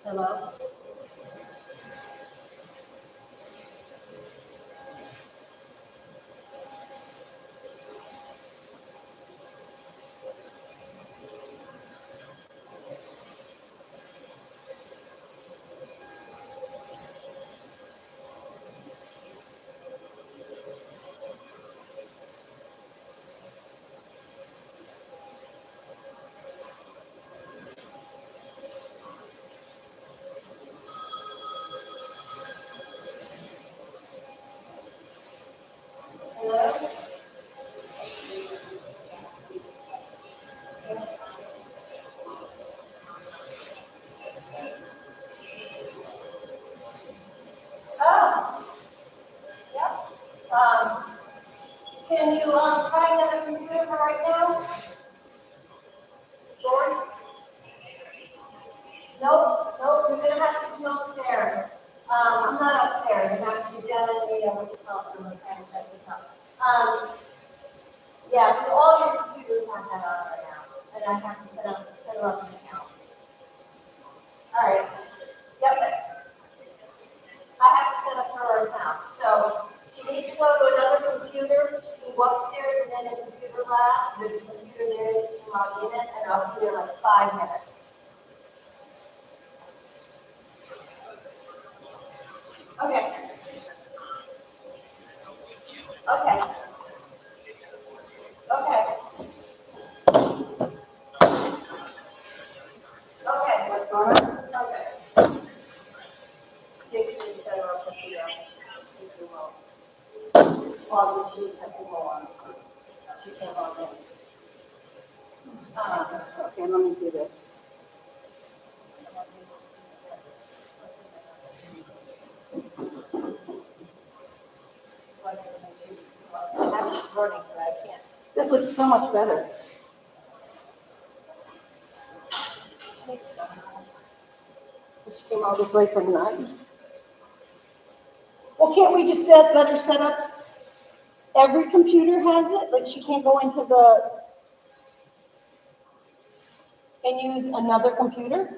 Hello? Hello? Oh, yep. Can you find another computer for right now? George? Nope, nope, you're gonna have to come upstairs. I'm not upstairs, I'm actually down in the, what you call it, I'm trying to set this up. Yeah, but all your computers have that on right now, and I have to set up an account. All right. Yep. I have to set up her account. So she needs to go to another computer. She can go upstairs and then in the computer lab. There's a computer there. She can log in it, and I'll be there like 5 minutes. Okay. Okay. Okay. Okay. What's going on? Okay. Dixon said I'll put the log in. She has to go on. She can't log in. Okay, let me do this. Running, but I can't. This looks so much better. So she came all this way from nine. Well, can't we just let her set up? Every computer has it. Like she can't go into and use another computer.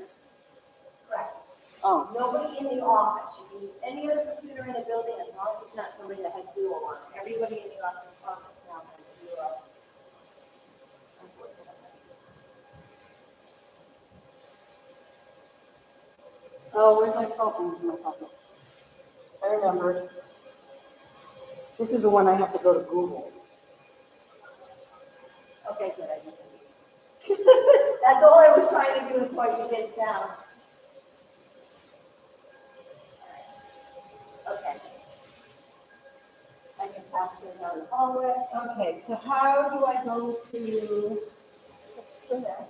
Correct. Oh, Nobody in the office should use any other computer in a building as long as it's not somebody that has dual on. Everybody in the office now has dual. oh, where's my phone? In my pocket. I remember. This is the one I have to go to Google. Okay, good. I just that's all I was trying to do so I could get sound. Okay. I can pass it down the hallway. Okay, so how do I go to? Yeah.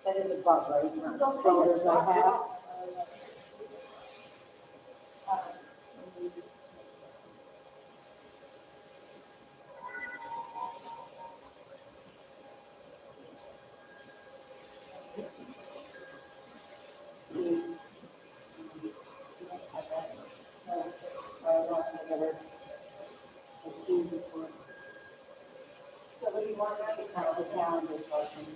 That is above, right? Not Don't folders I have. So what do you want now? You kind of The calendar version.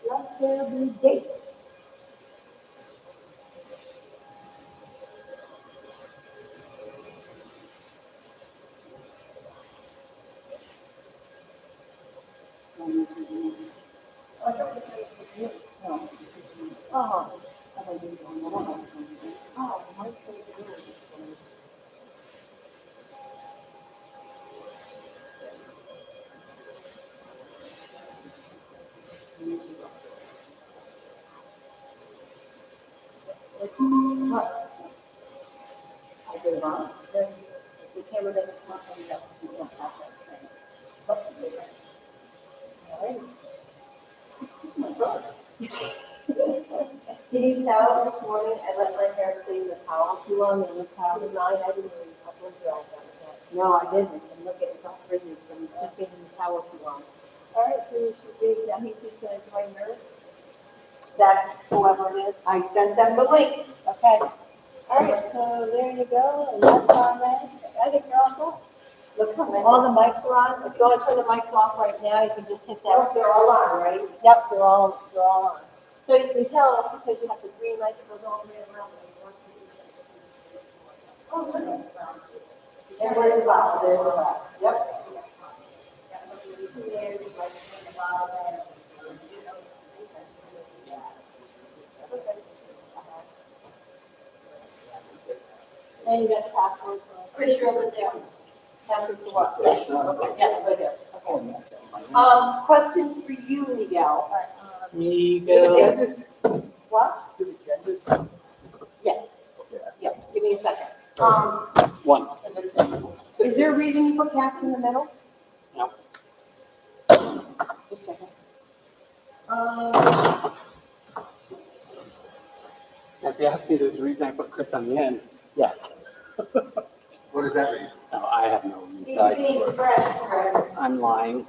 Let there be dates. I thought you said it was you. No. Oh, I don't need one. I don't have one. oh, my favorite is What? I did it wrong. The camera doesn't come up on that. You don't have that thing. But Did you tell this morning I let my hair stay in the towel too long and the towel was mine? I didn't really blow dry that. No, I didn't. And look at it, it's all frizzy from just being in the towel too long. All right, so you should be, now he's just gonna join yours. That's whoever it is. I sent them the link. Okay. All right, so there you go, and that's on there. I think you're all set. Look how many. All the mics are on. If you want to turn the mics off right now, you can just hit that. They're all on, right? Yep, they're all on. So you can tell because you have the green light that goes all the way around. Oh, look at that. And where's the bottom? There's the bottom. Yep. And you got the password for, pretty sure it was there. Password for what? Okay, yeah, right there. Okay. Question for you, Miguel. Miguel. What? Yeah. Yep, give me a second. One. Is there a reason you put cats in the middle? No. Just a second. If you ask me the reason I put Chris on the end, yes. What does that mean? No, I have no He's insight. being fresh, Fred. I'm lying.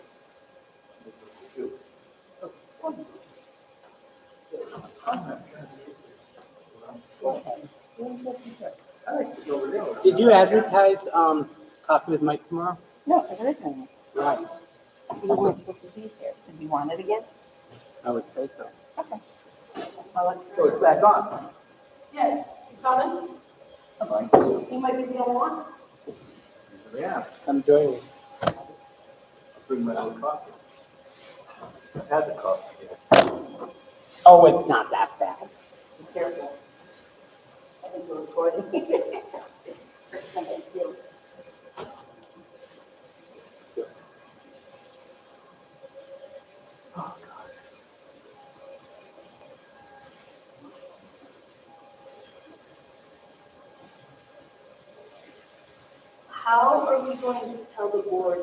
Did you advertise coffee with Mike tomorrow? No, there isn't. Right. You weren't supposed to be here, so do you want it again? I would say so. Okay. So it's back on. Yeah, you coming? I'm You might be the only one. Yeah, Come join me. I'll bring my own coffee. I've had the coffee. Yeah. Oh, it's not that bad. Be careful. I think we're recording. Somebody's feelings. It's good. Oh, God. How are we going to tell the board?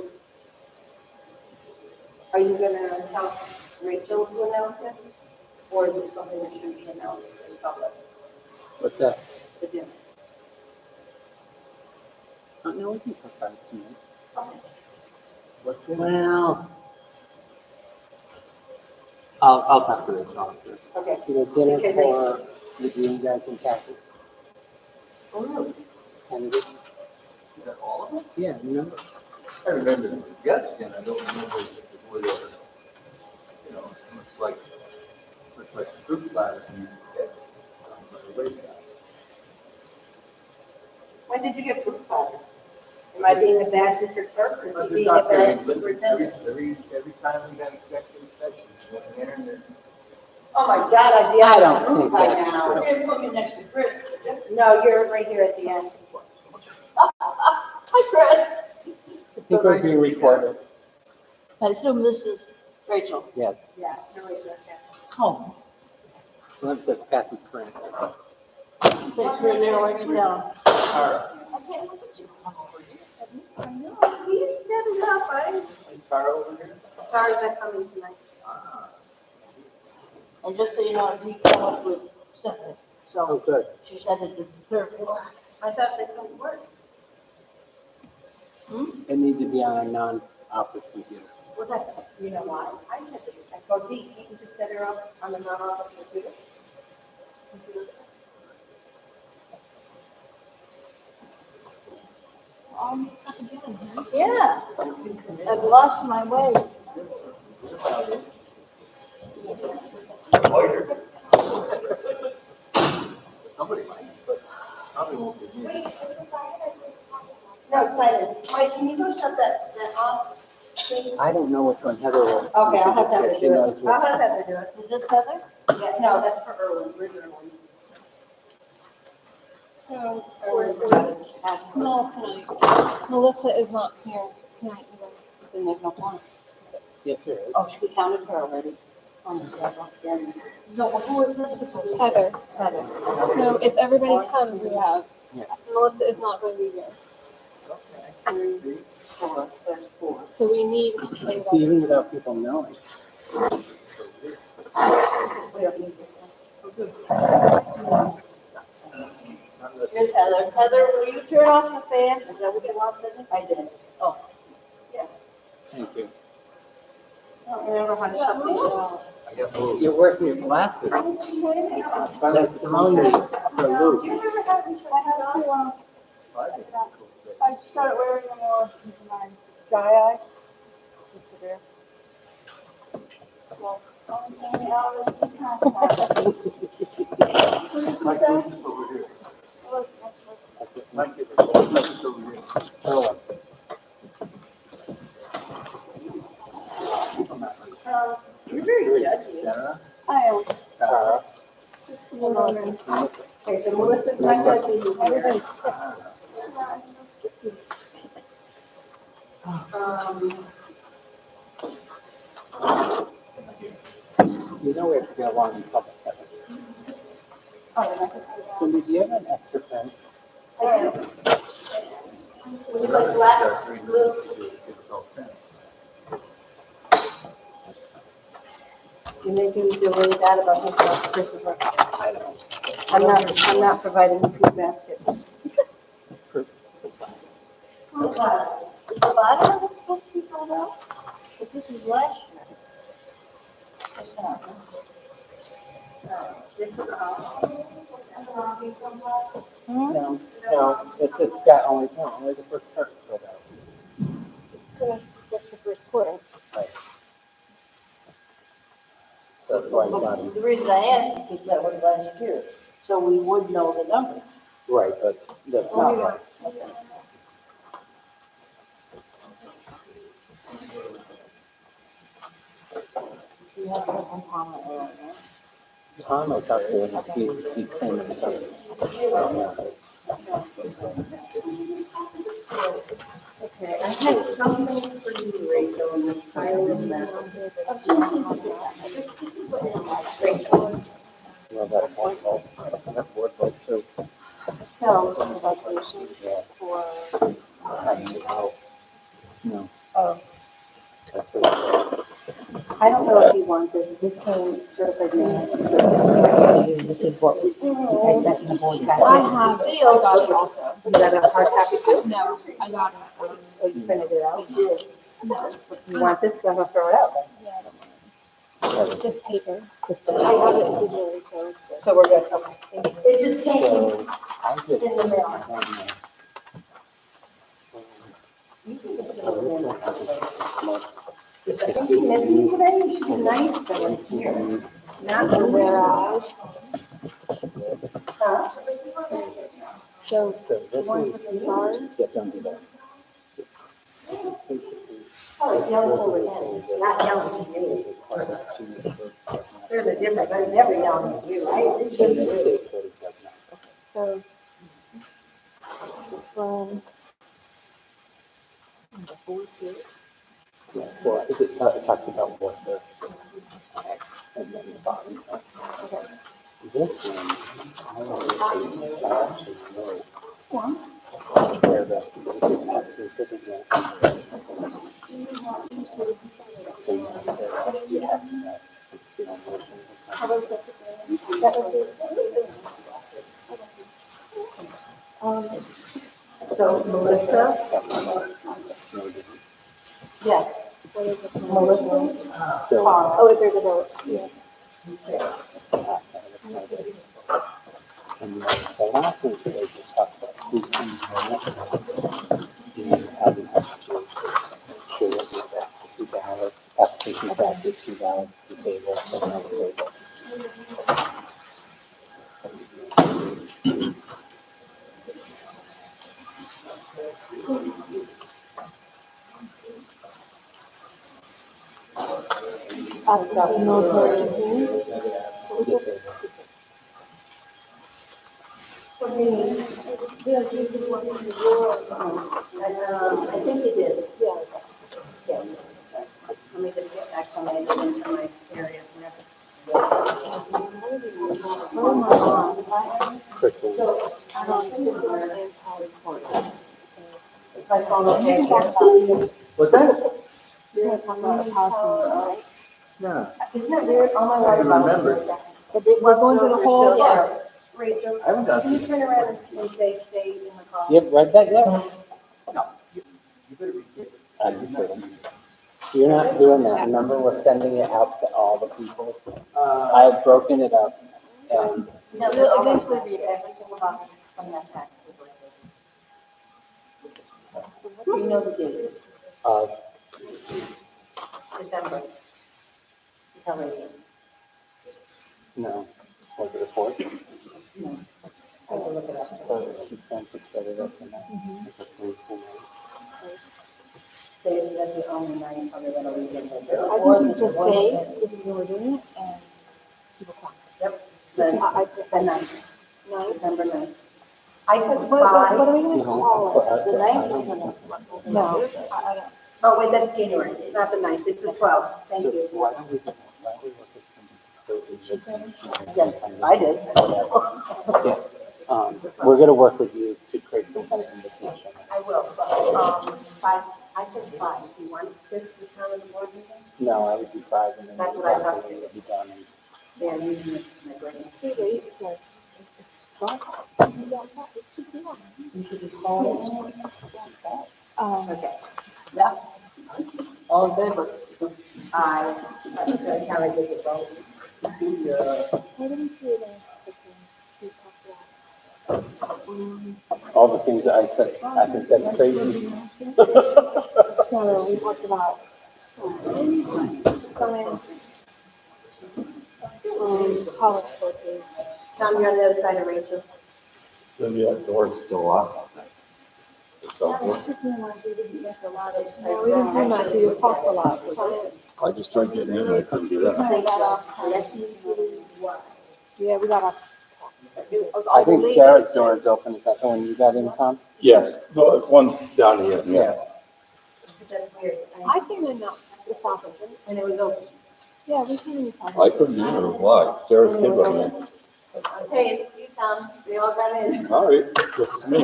Are you gonna tell Rachel to announce it? Or is it something that should be announced in public? What's that? The dinner? No, we can put that to me. Okay. What's in it? Well, I'll talk to Rachel after. Okay. You know, dinner Okay, for the Green guys and Kathy. Oh, really? And Is that all of it? yeah, remember? I remember the suggestion, I don't remember the word order. You know, much like the fruit platter you used to get by the wayside. When did you get fruit platter? Am I being a bad district clerk or I'm is he just being a not bad kidding, but every superintendent? time we have executive session, you went in there and there's Oh my God, I'd be I out don't of fruit think by that's now. true. You're gonna put me next to Chris, would you? No, you're right here at the end. Hi, Chris. I think we're being recorded. I assume this is Rachel. Yes. Yeah, it's Rachel. Oh. Well, it says Kathy's friend. Thanks for narrowing it down. Tara. I can't look at you. I'm over here. I know, he set it up, Is Tara over here? Tara's not coming tonight. And just so you know, he came up with Stephanie, Oh, so good. she's headed to the third floor. I thought they couldn't work. It need to be on a non-office computer. Well, that, you know why? I said this, I go, Dee, can't you just set her up on the non-office computer? Yeah, I've lost my way. Later. Somebody might, but probably won't be me. No, silence. Mike, can you go shut that off, please? I don't know which one Heather will. Okay, I'll have Heather She do knows it. which. I'll have Heather do it. Is this Heather? Yeah, no, that's for Erwin, we're doing one. So Erwin, we're small tonight. Melissa is not here tonight either. Then there's no point. Yes, there is. Oh, she counted her already. Oh my God, don't scare me. No, well, who is this supposed to be? Heather. Heather. So if everybody comes, we have. Yeah. Melissa is not going to be here. Okay. Three, four, there's four. So we need. It's even without people knowing. We don't need this one. Here's Heather. Heather, will you turn off the fan? Is that what you want, Sydney? I did. Oh. Thank you. I don't remember how to shut these off. I got moved. You're wearing your glasses. That's throwing me for a loop. I have to, I started wearing them more into my dry eye. So severe. So, only so many hours of contact. Mike, this is over here. Mike, this is over here. Oh, You're very judgy. Sarah? I am. Just a uh, little. Okay, so Melissa's not gonna be here. Everybody's sick. you know we have to get along in public. Cindy, do you have an extra pen? Would you like black, blue? You make me feel really bad about this Christopher. I don't. I'm not providing the food basket. Is the bottom of this supposed to be filled out? Because this was last year. It's not. No, no, it's just got only the first part is filled out. So that's just the first quarter. Right. So that's why the bottom. The reason I asked is that was last year, so we would know the number. Right, but that's not right. So you have to open Tom earlier. Tom, I talked to him, he came and said, Okay, I had something for you, Rachel, in this pile of mess. well, that board votes, that board vote too. So, the resolution Yeah. for, No, oh, that's what. I don't know if you want this, this came certified mail. This is what I sent in the board packet. I got it also. You got a hard copy too? No, I got it. Oh, you printed it out? No. You want this, I'm gonna throw it out then. Yeah, I don't want it. It's just paper. It's just- I have it digitally, so it's good. So we're good, okay, thank you. It just came. So, I just, In the mail. I don't know. I think you missed me today, you should be nice, but it's here. Not the whereas. Huh? So So the this ones one, with the stars, yeah, don't do that. It's basically. Oh, it's yellow over there, not yellow to you. There's a difference, but it's never yellow to you, right? It should And be this you. states that it does not. so this one. The 42. Yeah, well, is it talks about what the, and then the bottom. Okay. This one, I actually know where the, this is actually fitting in. It's the only one. How about that would be. So Melissa, yes, What is it? Melissa, So. Oh, it's there's a vote. Yeah. And the last one today just talks about who's in the and how we have to show what we have two ballots, application for active, 2 ballots, disabled, 7 eligible. Absentee military. Disabled. I think you did. Yeah. Yeah. Let me just get back to my area. Oh my God. Quickly. Is my phone okay? What's that? We're gonna talk about a policy, all right? Yeah. Isn't that weird? All my water I bottles remember. are like that. But we're going through the whole, Yeah. Rachel, I haven't got can you this. turn around and say, stay in the car? You haven't read that yet? No. You better read it. I'm kidding. You're not doing that. Remember, we're sending it out to all the people. I've broken it up and No, you'll eventually read every single box from that pack. You know the date, uh, December. You tell me. no, was it a fourth? No. I can look it up. So she's going to set it up for that. It's a Thursday night. Say that's the only night probably that we can. I think we just say, this is when we're doing it, and people come. Yep. The ninth, December ninth. I said What are five. we gonna call it? The ninth is the. No, I don't. Oh, wait, that's January, it's not the ninth, it's the 12th, thank So you. why don't we work this thing? Yes, I did. Yes, we're gonna work with you to create some kind of invitation. I will, but, five, I said five, if you want six to come in the board meeting, No, I would do five and then That's what I thought. it would be done. And they are using my brain. It's too late, so. It should be on. You should be calling. Okay. Yeah. All in favor? Aye. That's how I did it, vote. Why didn't you, we talked about? all the things that I said, I think that's crazy. So we talked about science, college courses. Tom, you're on the other side of Rachel. Cindy, that door's still locked. It's No, open. we didn't do much, we just talked a lot. Science. I just tried getting in, I couldn't do that. We got off. Yeah, we got off. It was I all think late. Sarah's door is open. Is that the one you got in, Tom? Yes, no, it's one down here, yeah. That's weird. I came in the south entrance. And it was open. Yeah, we came in the south. I couldn't get in, it was locked. Sarah's kid let me in. Okay, it's you, Tom, we all got in. All right, this is me.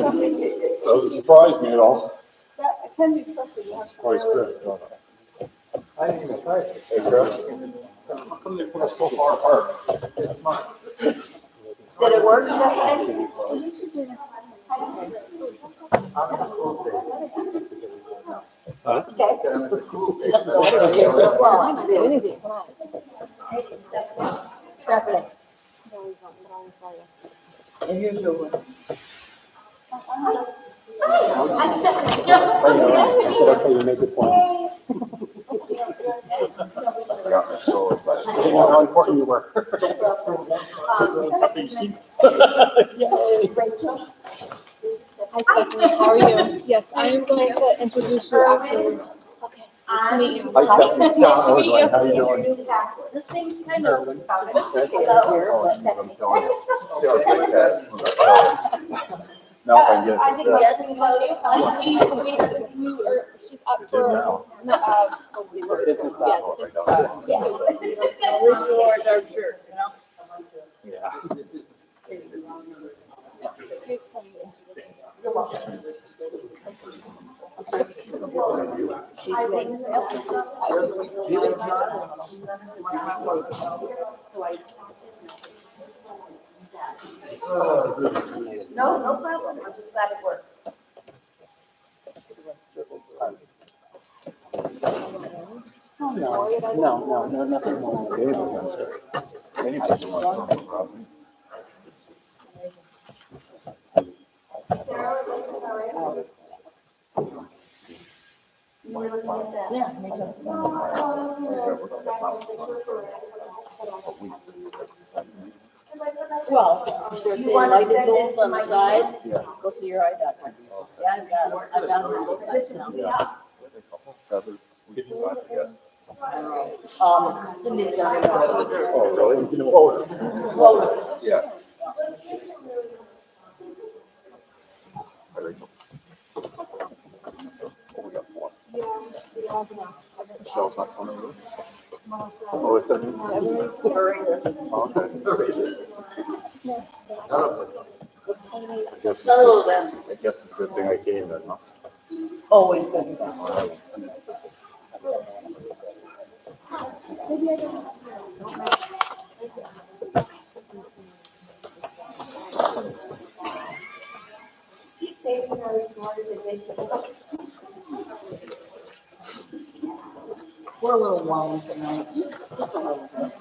Doesn't surprise me at all. That can be frustrating. You have to- Surprise Chris, don't it? I didn't even try it. Hey, Chris, how come they put us so far apart? It's mine. Did it work yesterday? I'm in the school day. Huh? Okay. I'm in the school day. Well, I might do anything, come on. Strap it in. No, he's not, so I was like, And here's your one. Is it okay to make it one? I forgot my soul, but. I didn't know how important you were. Rachel? Hi, Stephanie, how are you? Yes, I am going to introduce you after. Okay, nice to meet you. Hi, Stephanie, John, Ordway, how you doing? This thing's kind of. Oh, I'm telling you. See how big that is? No, I can get I it. think Jess can tell you, we are, she's up It did for, now. no, let's see, what is it? Yeah, this is, yeah. Original or dark shirt, you know? Yeah. She's coming to introduce herself. No, no problem, I'm just glad it worked. No, nothing more. Dave was just, Dave just wants something from me. Yeah, me too. Well, you want to send it to my side? Yeah. Go see your eye doctor. Yeah, I've got it. I've got it. Yeah. Feather, we can talk, I guess. Cindy's got it. Oh, really? You know, Well, yeah. Hi, Rachel. So, what we got for? Yeah, we have enough. Michelle's not coming with? Melissa. Oh, is that me? No, everybody's Oh, okay. None of it. I guess it's none of those good- ends. I guess it's a good thing I came then, huh? Always good stuff. All right. Maybe I don't. Maybe not as smart as it makes it look. We're a little long tonight. Just a little bit.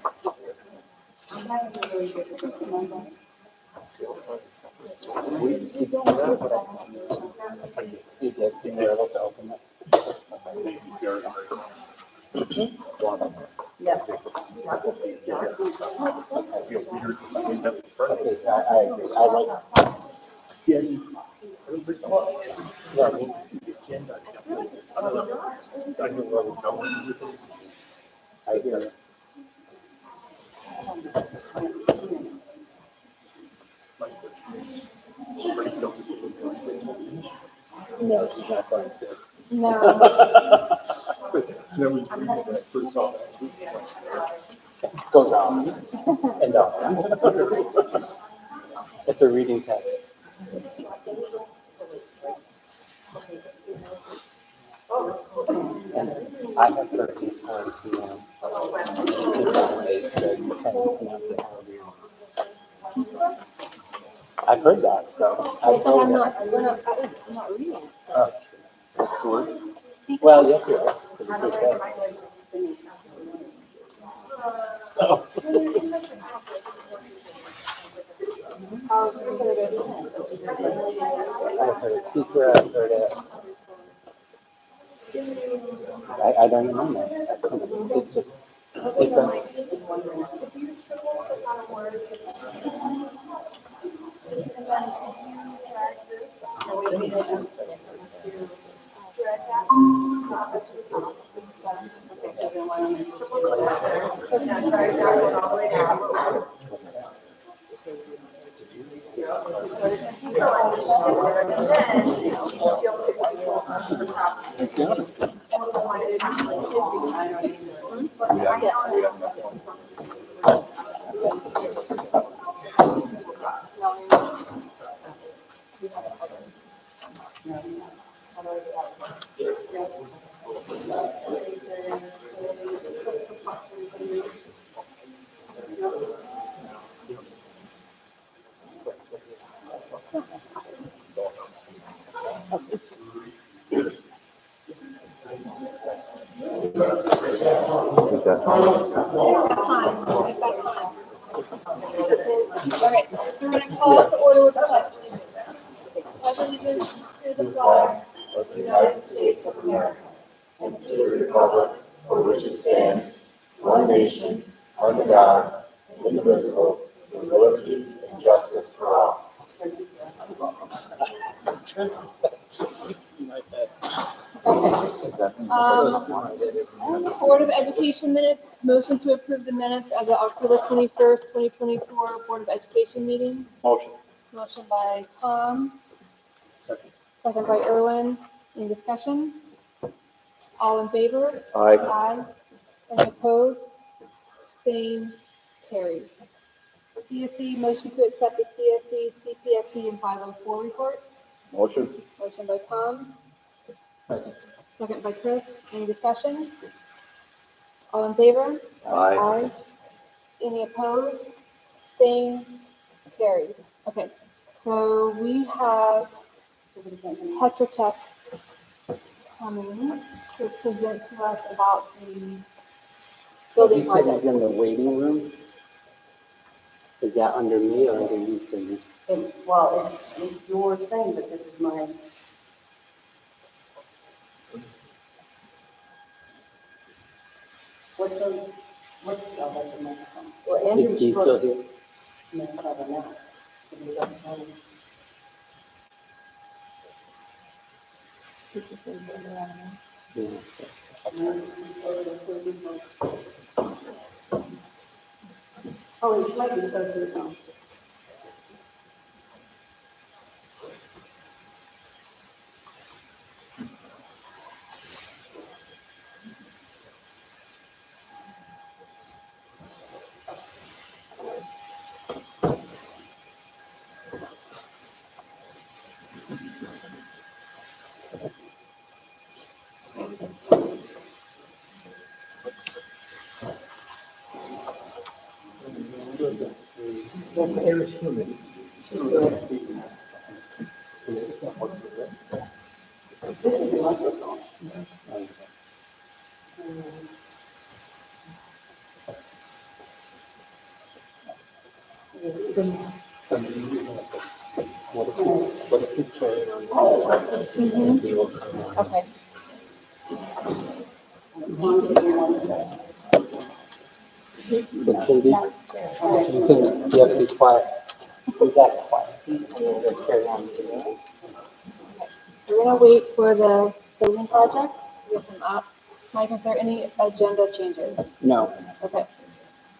I'm having a really good time. You did, you were able to open it. Yeah. Okay, I agree. I like. Yeah. Yeah, I mean, I hear it. No, she's not going to. No. Goes on and on. It's a reading test. And I have heard these words, you know, so different ways to kind of pronounce it however you want. I've heard that, so. I've But I'm heard not, I'm not reading it, so. Swords? Secret? Well, yes, you are. 'Cause it's your test. Oh. I've heard it secret, I've heard it. I don't even know. It's just secret. Isn't that All right, so we're gonna call to order with the pledge. Pledge allegiance to the flag of the United States of America and to the republic for which it stands, one nation, under God, indivisible, with liberty and justice for all. Board of Education minutes, motion to approve the minutes of the October 21st, 2024 Board of Education meeting. Motion. Motion by Tom, Second. second by Erwin. Any discussion? All in favor? Aye. Aye. Any opposed? Abstain? Carries. CSE, motion to accept the CSE, CPSE, and 504 reports. Motion. Motion by Tom, second by Chris. Any discussion? All in favor? Aye. Any opposed? Abstain? Carries. Okay, so we have Tetra Tech coming to present to us about the So building he said he's project. in the waiting room. Is that under me or under you, Cindy? Well, it's your thing, but this is mine. What's the, I'll let the microphone. Well, Andrew Is he still here? No, probably not. Because he doesn't have any. It's just in the, Yeah. Oh, it's like it goes to the phone. Well, air is humid. This is a microphone. What if you carry on? Oh, I see. And he will come on. Okay. So Cindy, you have to be quiet. Be that quiet. We'll carry on today. We're gonna wait for the building project to get them up. Mike, is there any agenda changes? No. Okay.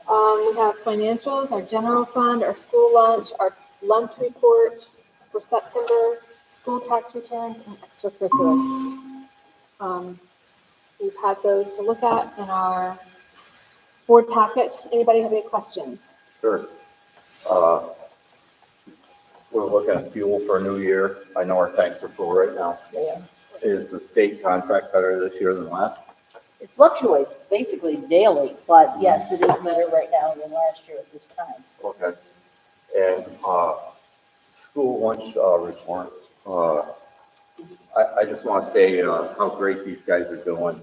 We have financials, our general fund, our school lunch, our lunch report for September, school tax returns, and extracurricular. We've had those to look at in our board packet. Anybody have any questions? Sure. We're looking at fuel for a new year. I know our tanks are full right now. Yeah. Is the state contract better this year than last? It fluctuates basically daily, but yes, it is better right now than last year at this time. Okay. And, school lunch, report, I just want to say, how great these guys are doing.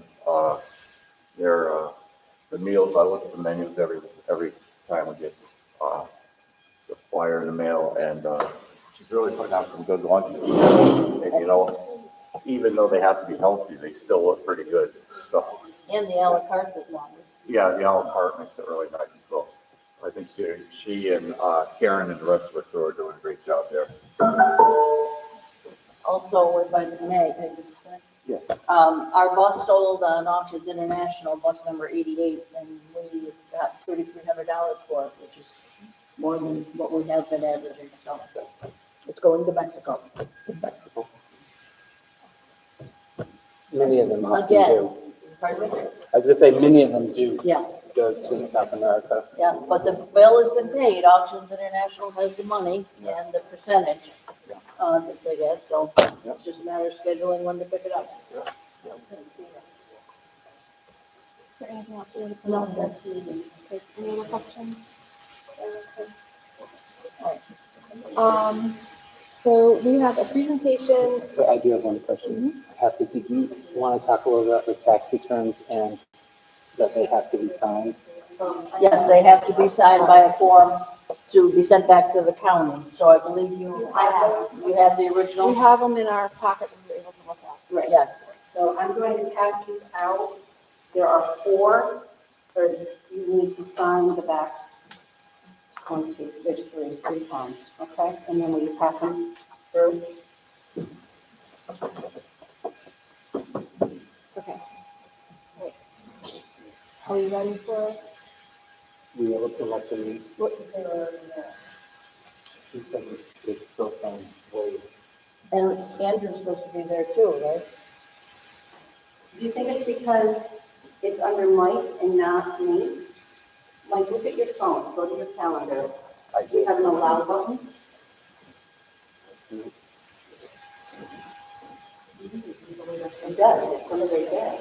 They're, the meals, I look at the menus every time we get, the flyer in the mail, and, she's really putting out some good lunches. And, you know, even though they have to be healthy, they still look pretty good, so. And the a la carte that's on it. Yeah, the a la carte makes it really nice, so I think she and Karen and the rest of her crew are doing a great job there. Also, if I may, I just say. Yeah. Our bus sold on Auctions International, bus number 88, and we got $3,300 for it, which is more than what we have been averaging, so it's going to Mexico. Mexico. Many of them often Again. do. Pardon me? I was gonna say, many of them do Yeah, go to South America. yeah, but the bill has been paid, Auctions International has the money and the percentage that they get, so it's just a matter of scheduling when to pick it up. Is there anything else you want to put No, on there? that's it. Okay, any other questions? Okay. So we have a presentation. But I do have one question. Kathy, did you want to talk a little about the tax returns and that they have to be signed? Yes, they have to be signed by a form to be sent back to the county, so I believe you have the We original? have them in our packet that we were able to look at. Right. Yes. So I'm going to pass these out. There are 4, or you need to sign the backs. 1, 2, there's 3 times, okay? And then will you pass them through? Okay. Great. Are you ready for, We were looking at the, what, he said it's still saying void. And Andrew's supposed to be there too, right? Do you think it's because it's under Mike and not me? Mike, look at your phone, go to your calendar. I Do you did. have an allow button? It does, it's under right there.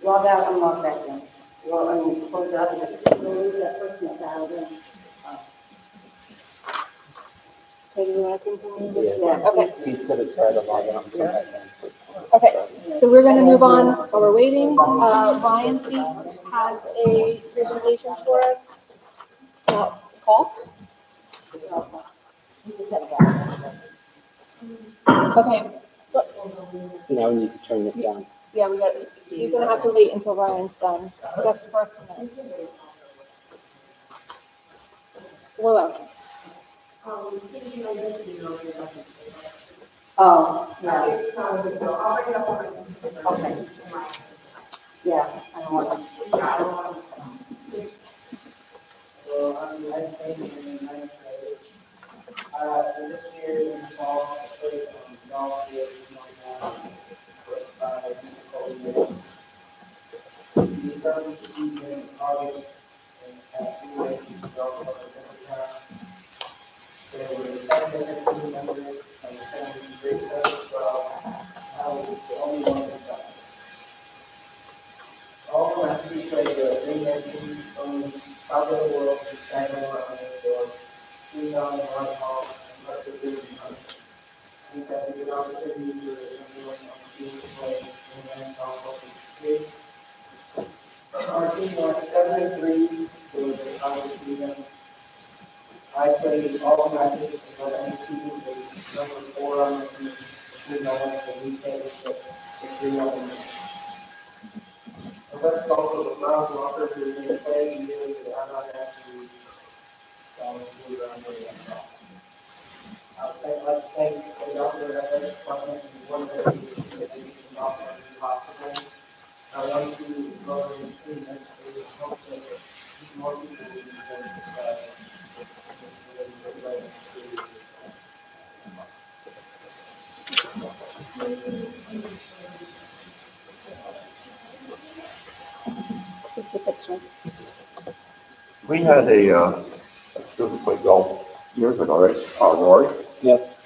Log out and log back in. Well, I mean, close out, and you'll lose that person that dialed in. okay, do you want to continue this? Yes. Okay. He's gonna try to log in and come back in first. Okay, so we're gonna move on while we're waiting. Ryan Fink has a presentation for us. Paul? We just had a guy. Okay, Now we need to turn this down. yeah, he's gonna have to wait until Ryan's done, just for a few minutes. Willow. Oh, yeah. Okay. Yeah, I don't want to. Well, I'm nice painting and nice this year in the fall, I played on golf field with my we started the season in August and had 2 races golf clubs every time. There were 10 to 15 members and 10 grade 7 to 12. I was the only one that got it. All the rest we played opportunity for everyone on the team to play in the also participate. Our team went 7-3 for the college season. I played all matches for any team, they number 4 on the team, between the ones that we played the 3 on the team. So let's go for the Browns Walker who they play, usually they have not actually gone through the NFL. I'd like to thank the doctor at the department and one of the things that they can offer as possible. I want to go and see that they hope that more people will be This is the picture. We had a student play golf years ago, right? Rory. Yep.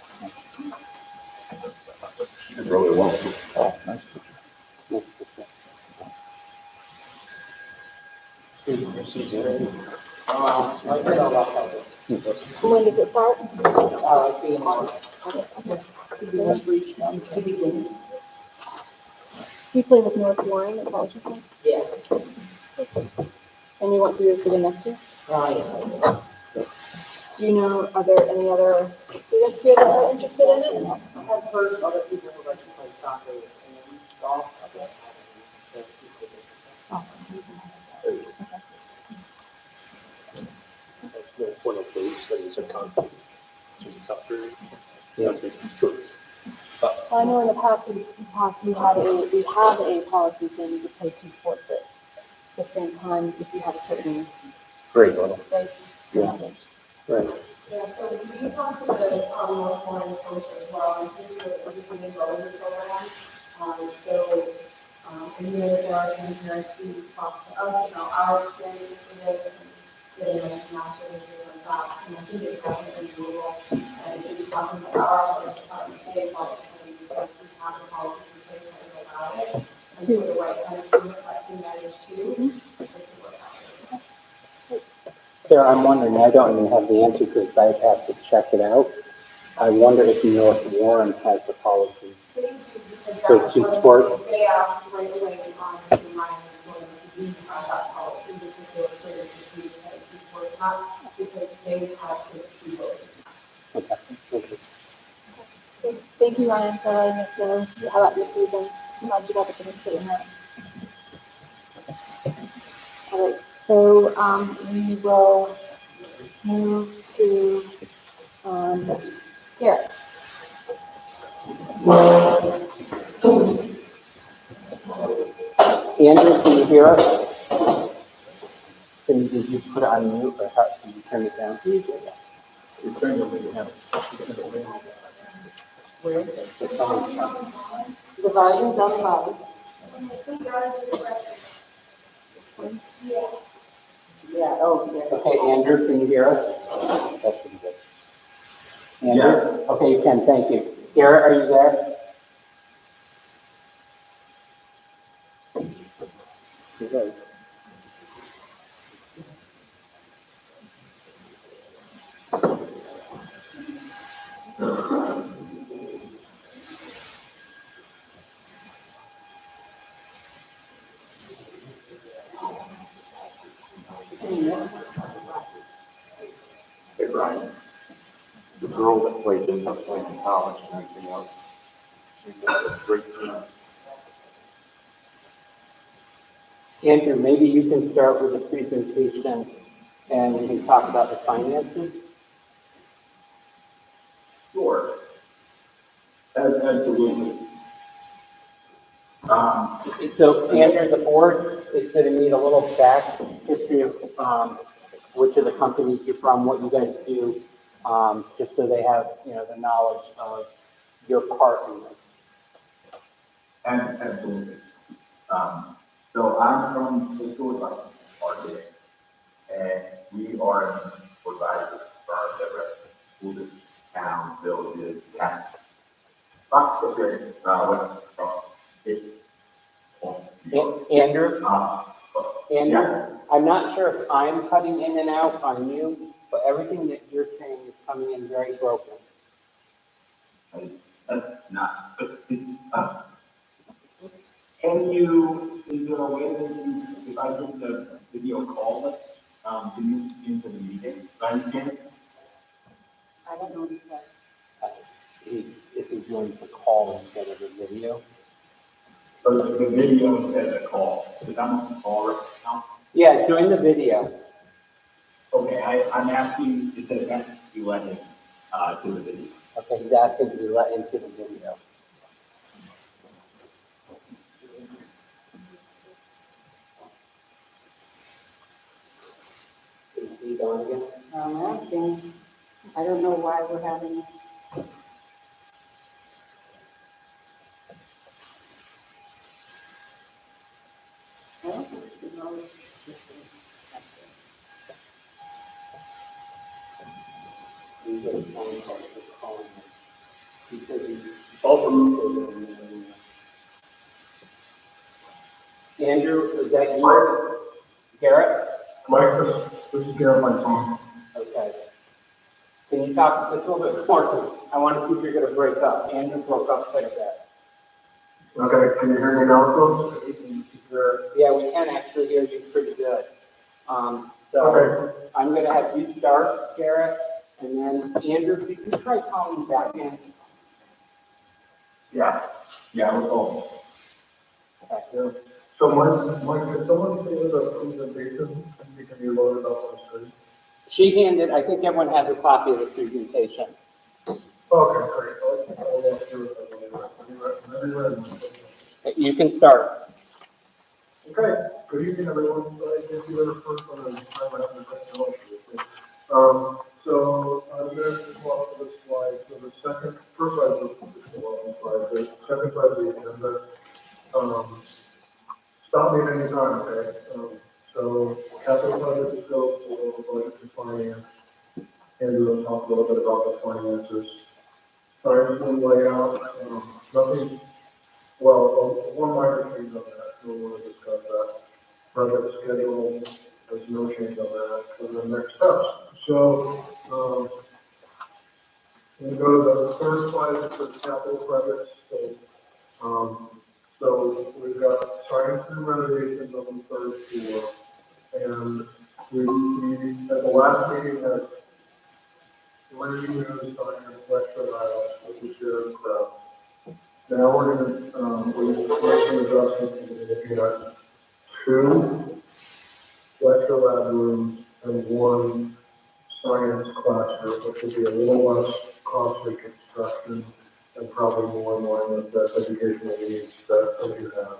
She did really well. Oh, nice. Nice picture. She's very. I did all about it. When does it start? Being on. One for each one. So you play with North Warren, is that what you said? Yeah. And you want to do this again next year? Yeah. Do you know, are there any other students here that are interested in it? I've heard other people who like to play soccer and golf. I don't have One of those studies are content to soccer. Yeah. Choice. Well, I know in the past, we have a policy saying you could play 2 sports at the same time if you have a certain Great level. grade. Yeah. Right. Yeah, so we talked to the, North Warren coach as well, and he's a new enrollment program. And you know, there are some parents who talk to us about our experience with it, and getting us to match it and things like that. And I think it's definitely doable. And if he's talking to our, today policy, because we have a policy in place that will allow it. And for the right kind of student, I think that is too. It could work out. Sarah, I'm wondering, I don't even have the answer because I'd have to check it out. I wonder if North Warren has the policy. They do, because For that's 2 what sports? they asked right away on the line when we had that policy, because they were curious if we had 2 sports, not because they had to do both. Okay. Okay. Thank you, Ryan, for letting us know about your season. I'm glad you got to participate in that. All right, so we will move to here. Andrew, can you hear us? Cindy, did you put it on mute or how, did you turn it down? You turn your video down. Where is it? It's on. The volume's on the bottom. Yeah, oh, yeah. Okay, Andrew, can you hear us? That's pretty good. Andrew? Okay, you can, thank you. Garrett, are you there? He is. Hey, Brian. The girl that played in college and everything else, she got a great team. Andrew, maybe you can start with the presentation and we can talk about the finances. Sure. Absolutely. So Andrew, the board is going to need a little back history of which of the companies you're from, what you guys do, just so they have, the knowledge of your part in this. Absolutely. So I'm from Cisco Market, and we are providers firm that represents schools, towns, villages, counties. Lots of different, from it. Andrew, Yeah. I'm not sure if I'm cutting in and out on you, but everything that you're saying is coming in very broken. That's not is there a way that you, if I get the video call, can you into the meeting, by any chance? I don't know because If he joins the call instead of the video. Or the video instead of the call, because I'm on the call right now. Yeah, join the video. Okay, I'm asking, is that that you let him, to the video? Okay, he's asking to be let into the video. Is he on again? I'm asking, I don't know why we're having. I don't think we know. He's got a phone call, so calling him. He said he, both of them. Andrew, is that you? Garrett? Mike, this is Garrett, my phone. Okay. Can you talk just a little bit more, because I want to see if you're going to break up. Andrew broke up quite a bit. Okay, can you hear me now, folks? Yeah, we can actually hear you pretty good. So Okay. I'm going to have you start, Garrett, and then Andrew, if you can try calling back in. Yeah, I was home. Okay. So Mike, can someone say the presentation can be loaded up on the screen? She handed, I think everyone has a copy of the presentation. Okay, great. I'll walk through it. Whenever you're ready. You can start. Okay, good evening, everyone. So I thank you very first on the time I have the technology. So I'm going to walk through the slide. So the first slide is the slide. The second slide is the agenda. Stop me at any time, okay? So capital budget scope, a little budget and finance. And we'll talk a little bit about the finances. Science and layout, nothing, well, one minor change on that, we'll want to discuss that. Project schedule, there's no change on that, for the next steps. So, we go to the third slide for the capital projects. So we've got science and renovations on the third floor. And we at the last meeting, had 3 new science lecture labs, which is shared crowd. Now we're going to, we're making adjustments and looking at 2 lecture lab rooms and 1 science classroom, which will be a little less costly construction and probably more in line with the educational needs that you have.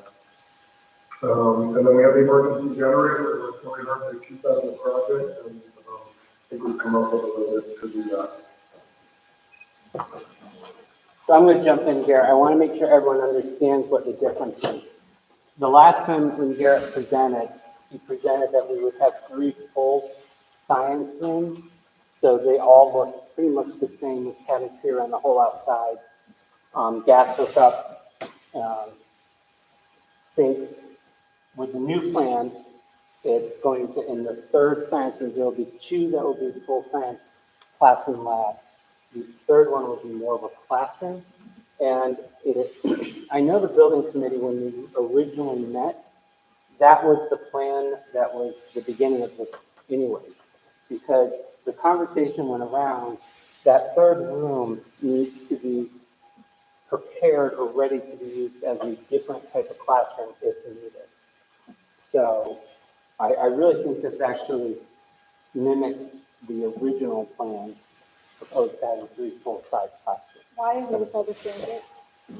And then we have the emergency generator, it's really hard to keep that in the project, and I think we've come up with a little bit to do that. So I'm going to jump in, Garrett. I want to make sure everyone understands what the difference is. The last time when Garrett presented, he presented that we would have 3 full science rooms. So they all look pretty much the same with cafeteria on the whole outside, gas hookup, sinks. With the new plan, it's going to, in the third science room, there will be 2 that will be full science classroom labs. The third one will be more of a classroom. And I know the building committee, when we originally met, that was the plan, that was the beginning of this anyways. Because the conversation went around, that third room needs to be prepared or ready to be used as a different type of classroom if needed. So I really think this actually mimics the original plan, proposed to having 3 full-size classrooms. Why is it decided to change it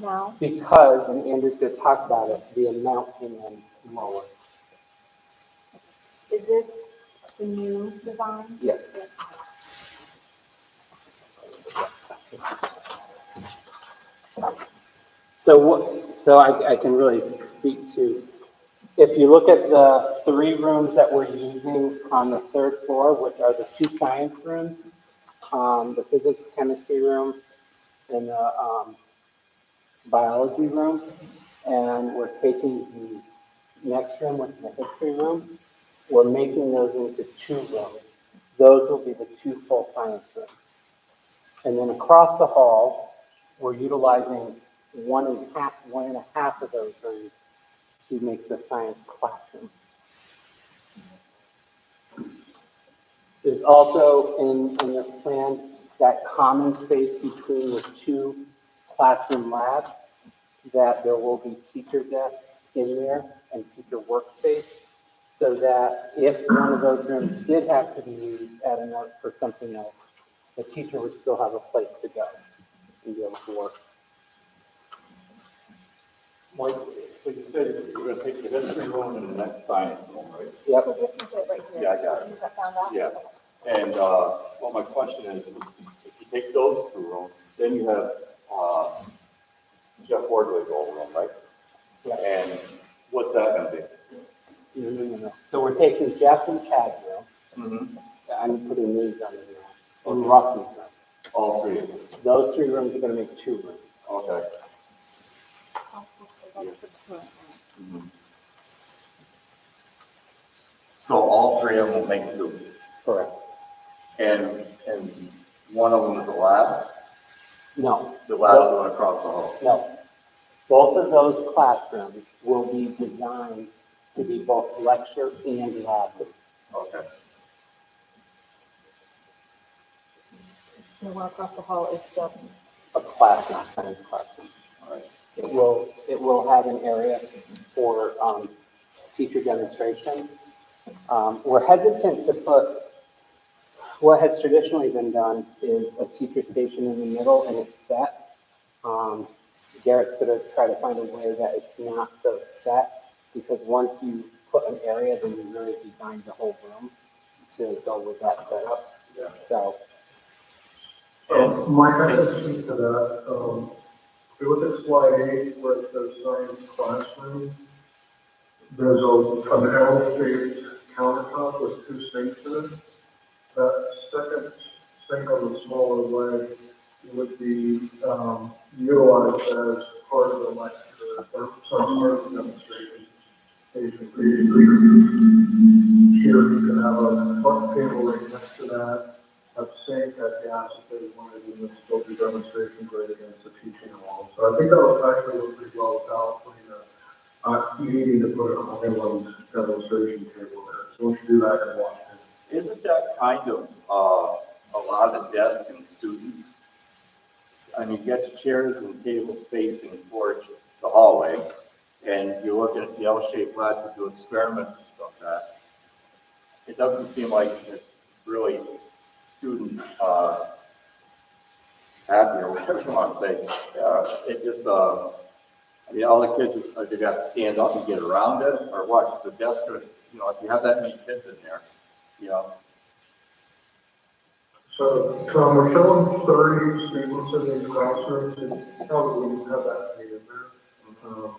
now? Because, and Andrew's going to talk about it, the amount came in lower. Is this the new design? Yes. So I can really speak to, if you look at the 3 rooms that we're using on the 3rd floor, which are the 2 science rooms, the physics, chemistry room, and the biology room, and we're taking the next room, which is the history room, we're making those into 2 rooms. Those will be the 2 full science rooms. And then across the hall, we're utilizing one and a half of those rooms to make the science classroom. There's also in this plan that common space between the two classroom labs, that there will be teacher desks in there and teacher workspace, so that if one of those rooms did have to be used at a note for something else, the teacher would still have a place to go and be able to work. Mike, so you said you're gonna take the history room and the next science room, right? Yep. So this is it right here. Yeah, I got it. You found that? Yeah. And, well, my question is, if you take those two rooms, then you have, Jeff Wardley's old room, right? Yeah. And what's that gonna be? No. So we're taking Jeff and Chad's room. Mm-hmm. I'm putting these under there. And Russ's room. All three of them. Those three rooms are gonna make 2 rooms. Okay. That's the current one. Mhm. So all three of them will make 2. Correct. And one of them is a lab? No. The lab's going across the hall? No. Both of those classrooms will be designed to be both lecture and lab. Okay. The one across the hall is just, A classroom, a science classroom. All right. It will have an area for teacher demonstration. We're hesitant to put, what has traditionally been done is a teacher station in the middle and it's set. Garrett's gonna try to find a way that it's not so set, because once you put an area, then you really design the whole room to go with that setup. Yeah. So, Mike, I can speak to that. If you look at slide 8, where it says science classroom, there's an L-shaped countertop with 2 sinks in it. That second sink on the smaller leg would be utilized as part of the lecture, or some part of the demonstration station. Here you can have a front table right next to that, a sink, a gas if they wanted, and then still do demonstrations right against the teaching wall. So I think that would actually look pretty well without putting needing to put an island demonstration table there. So once you do that, you can watch it. Isn't that kind of a lot of the desks and students? I mean, you got your chairs and tables facing towards the hallway, and you're looking at the L-shaped lab to do experiments and stuff like that. It doesn't seem like it's really student happy or whatever you want to say. It just, I mean, all the kids, they got to stand up and get around it, or what? Because the desk, if you have that many kids in there, So, Tom, we're showing 30 students in these classrooms, and probably wouldn't have that many in there.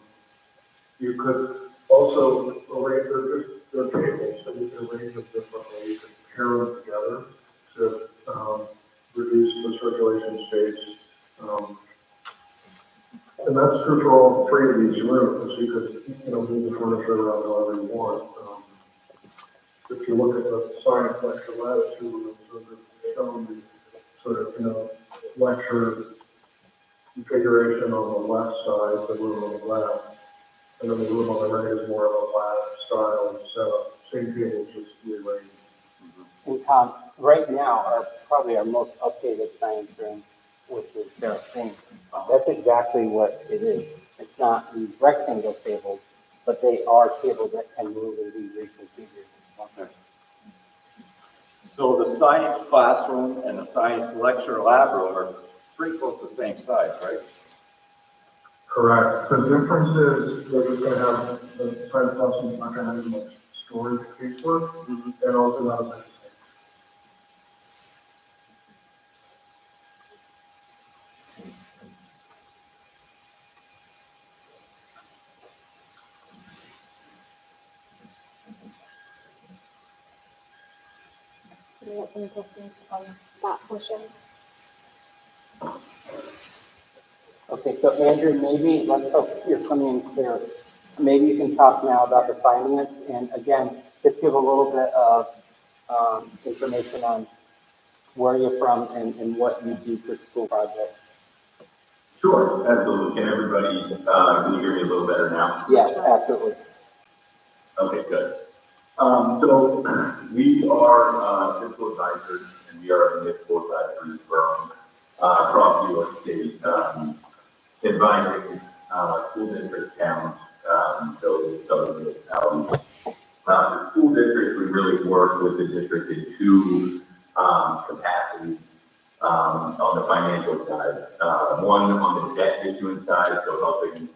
You could also arrange, they're tables, so you can arrange them differently. You can pair them together to reduce the circulation space. And that's true for all 3 of these rooms. You could, move the furniture around however you want. If you look at the science lecture lab, 2 rooms, those are shown the sort of, lecture configuration on the left side, the room on the left. And then the room on the right is more of a lab style setup. Same tables, just rearranged. and Tom, right now, probably our most updated science room, which is Sarah Thames, that's exactly what it is. It's not these rectangle tables, but they are tables that can move and be reconfigured. Okay. So the science classroom and the science lecture lab room are pretty close to the same size, right? Correct. The difference is they're just gonna have, the science classroom's not gonna have as much storage casework, and also not as much. do you have any questions on that portion? Okay, so Andrew, maybe, let's hope you're coming in clear. Maybe you can talk now about the finance, and again, just give a little bit of information on where you're from and what you do for school projects. Sure, absolutely. Can everybody, can you hear me a little better now? Yes, absolutely. Okay, good. So we are fiscal advisors, and we are a municipal advisory firm across New York State, advising school district towns, so southern municipalities. The school districts, we really work with the district in two capacities on the financial side. One on the debt issuance side, so helping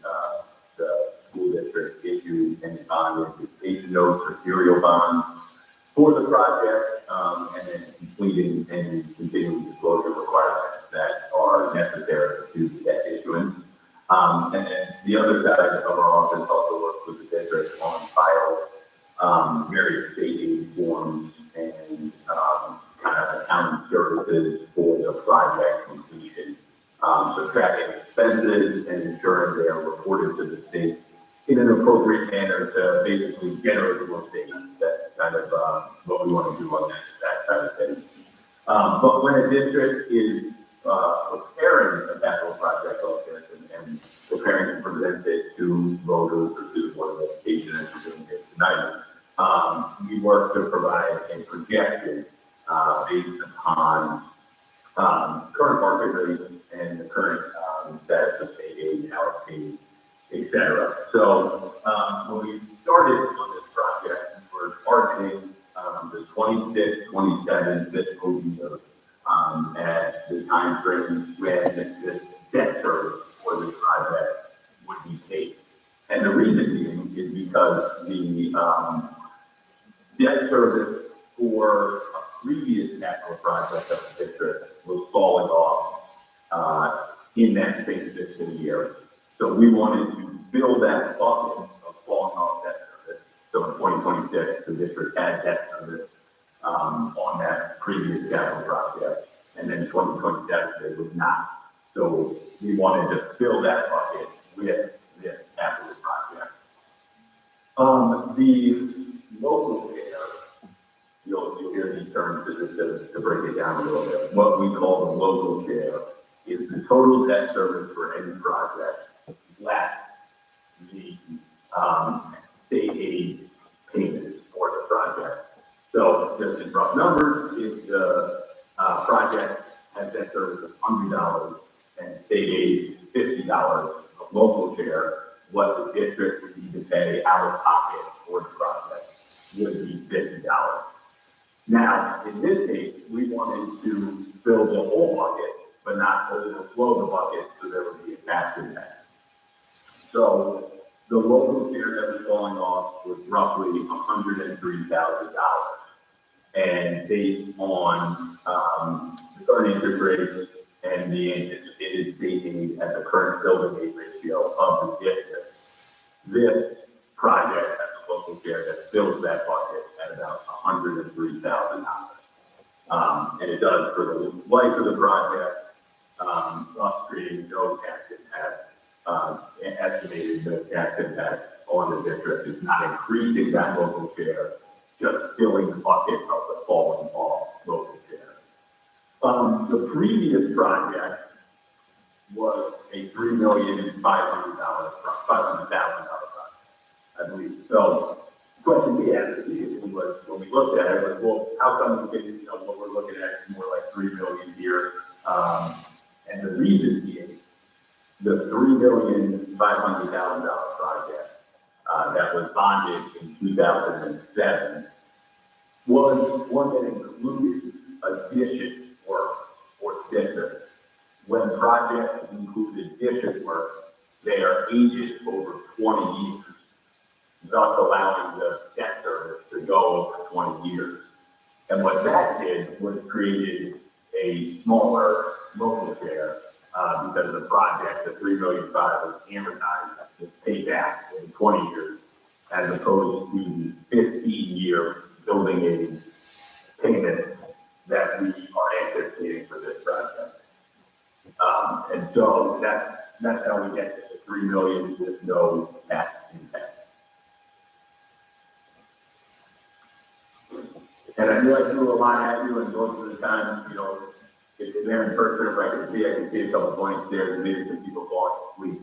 the school district issue any bond anticipation notes or serial bonds for the project, and then completing any continuing disclosure requirements that are necessary to the debt issuance. And then the other side of our office also works with the district on file various state aid forms and kind of accounting services for the project completion. So tracking expenses and ensuring they are reported to the state in an appropriate manner to basically generate more savings. That's kind of what we want to do on that side of things. But when a district is preparing a capital project like this and preparing to present it to voters or to the Board of Education as we're doing it tonight, we work to provide a projection based upon current market rates and the current status of state aid, how it's paid, et cetera. So when we started on this project, we were targeting the 26-27 fiscal year as the time frame when the debt service for this project would be paid. And the reason being is because the debt service for a previous capital project of the district was falling off in that same fiscal year. So we wanted to fill that bucket of falling off debt service. So in 2026, the district had debt service on that previous capital project, and then 2027 they would not. So we wanted to fill that bucket with this capital project. The local share, you'll hear these terms to break it down a little bit. What we call the local share is the total debt service for any project less the state aid payments for the project. So just in rough numbers, if the project has debt service of $100 and state aid $50 of local share, what the district would need to pay out of pocket for the project would be $50. Now, in this case, we wanted to fill the whole bucket, but not overflow the bucket, so there would be a tax impact. So the local share that was falling off was roughly $103,000. And based on the current interest rates and the anticipated state aid at the current building aid ratio of the district, this project has a local share that fills that bucket at about $103,000. And it does for the life of the project, thus creating no tax impact, estimated no tax impact on the district. It's not increasing that local share, just filling the bucket of the falling off local share. The previous project was a $3,500,000 project, I believe. So the question we asked immediately was, when we looked at it, was, well, how come we can, what we're looking at is more like $3 million here? And the reason being, the $3,500,000 project that was bonded in 2007 was one that included addition work for districts. When projects include addition work, they are aged over 20 years, thus allowing the debt service to go over 20 years. And what that did was created a smaller local share because of the project, the $3.5 million was amortized to pay back in 20 years, as opposed to the 15-year building aid payment that we are anticipating for this project. And so that's how we get to the $3 million with no tax impact. And I know I threw a lot at you, and most of the time, if you're there in person, if I can see a couple points there, and maybe some people falling asleep.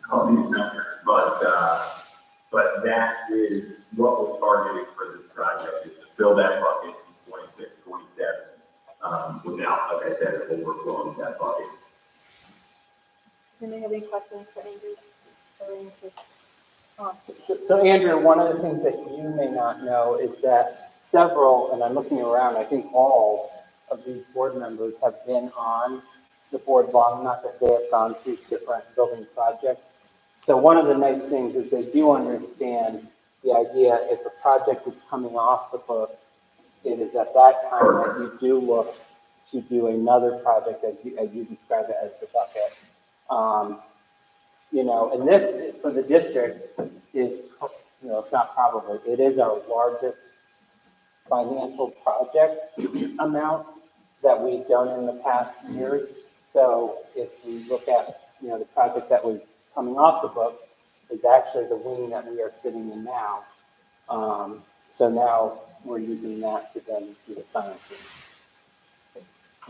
On these numbers, but that is what we're targeting for this project, is to fill that bucket in 26, 27, without, like I said, overflowing that bucket. Does anybody have any questions for Andrew? So Andrew, one of the things that you may not know is that several, and I'm looking around, I think all of these board members have been on the board long enough that they have gone through different building projects. So one of the nice things is they do understand the idea, if a project is coming off the books, it is at that time that you do look to do another project as you describe it as the bucket. You know, and this for the district is, you know, it's not probably, it is our largest financial project amount that we've done in the past years. So if we look at, you know, the project that was coming off the book is actually the wing that we are sitting in now. So now we're using that to then do the science.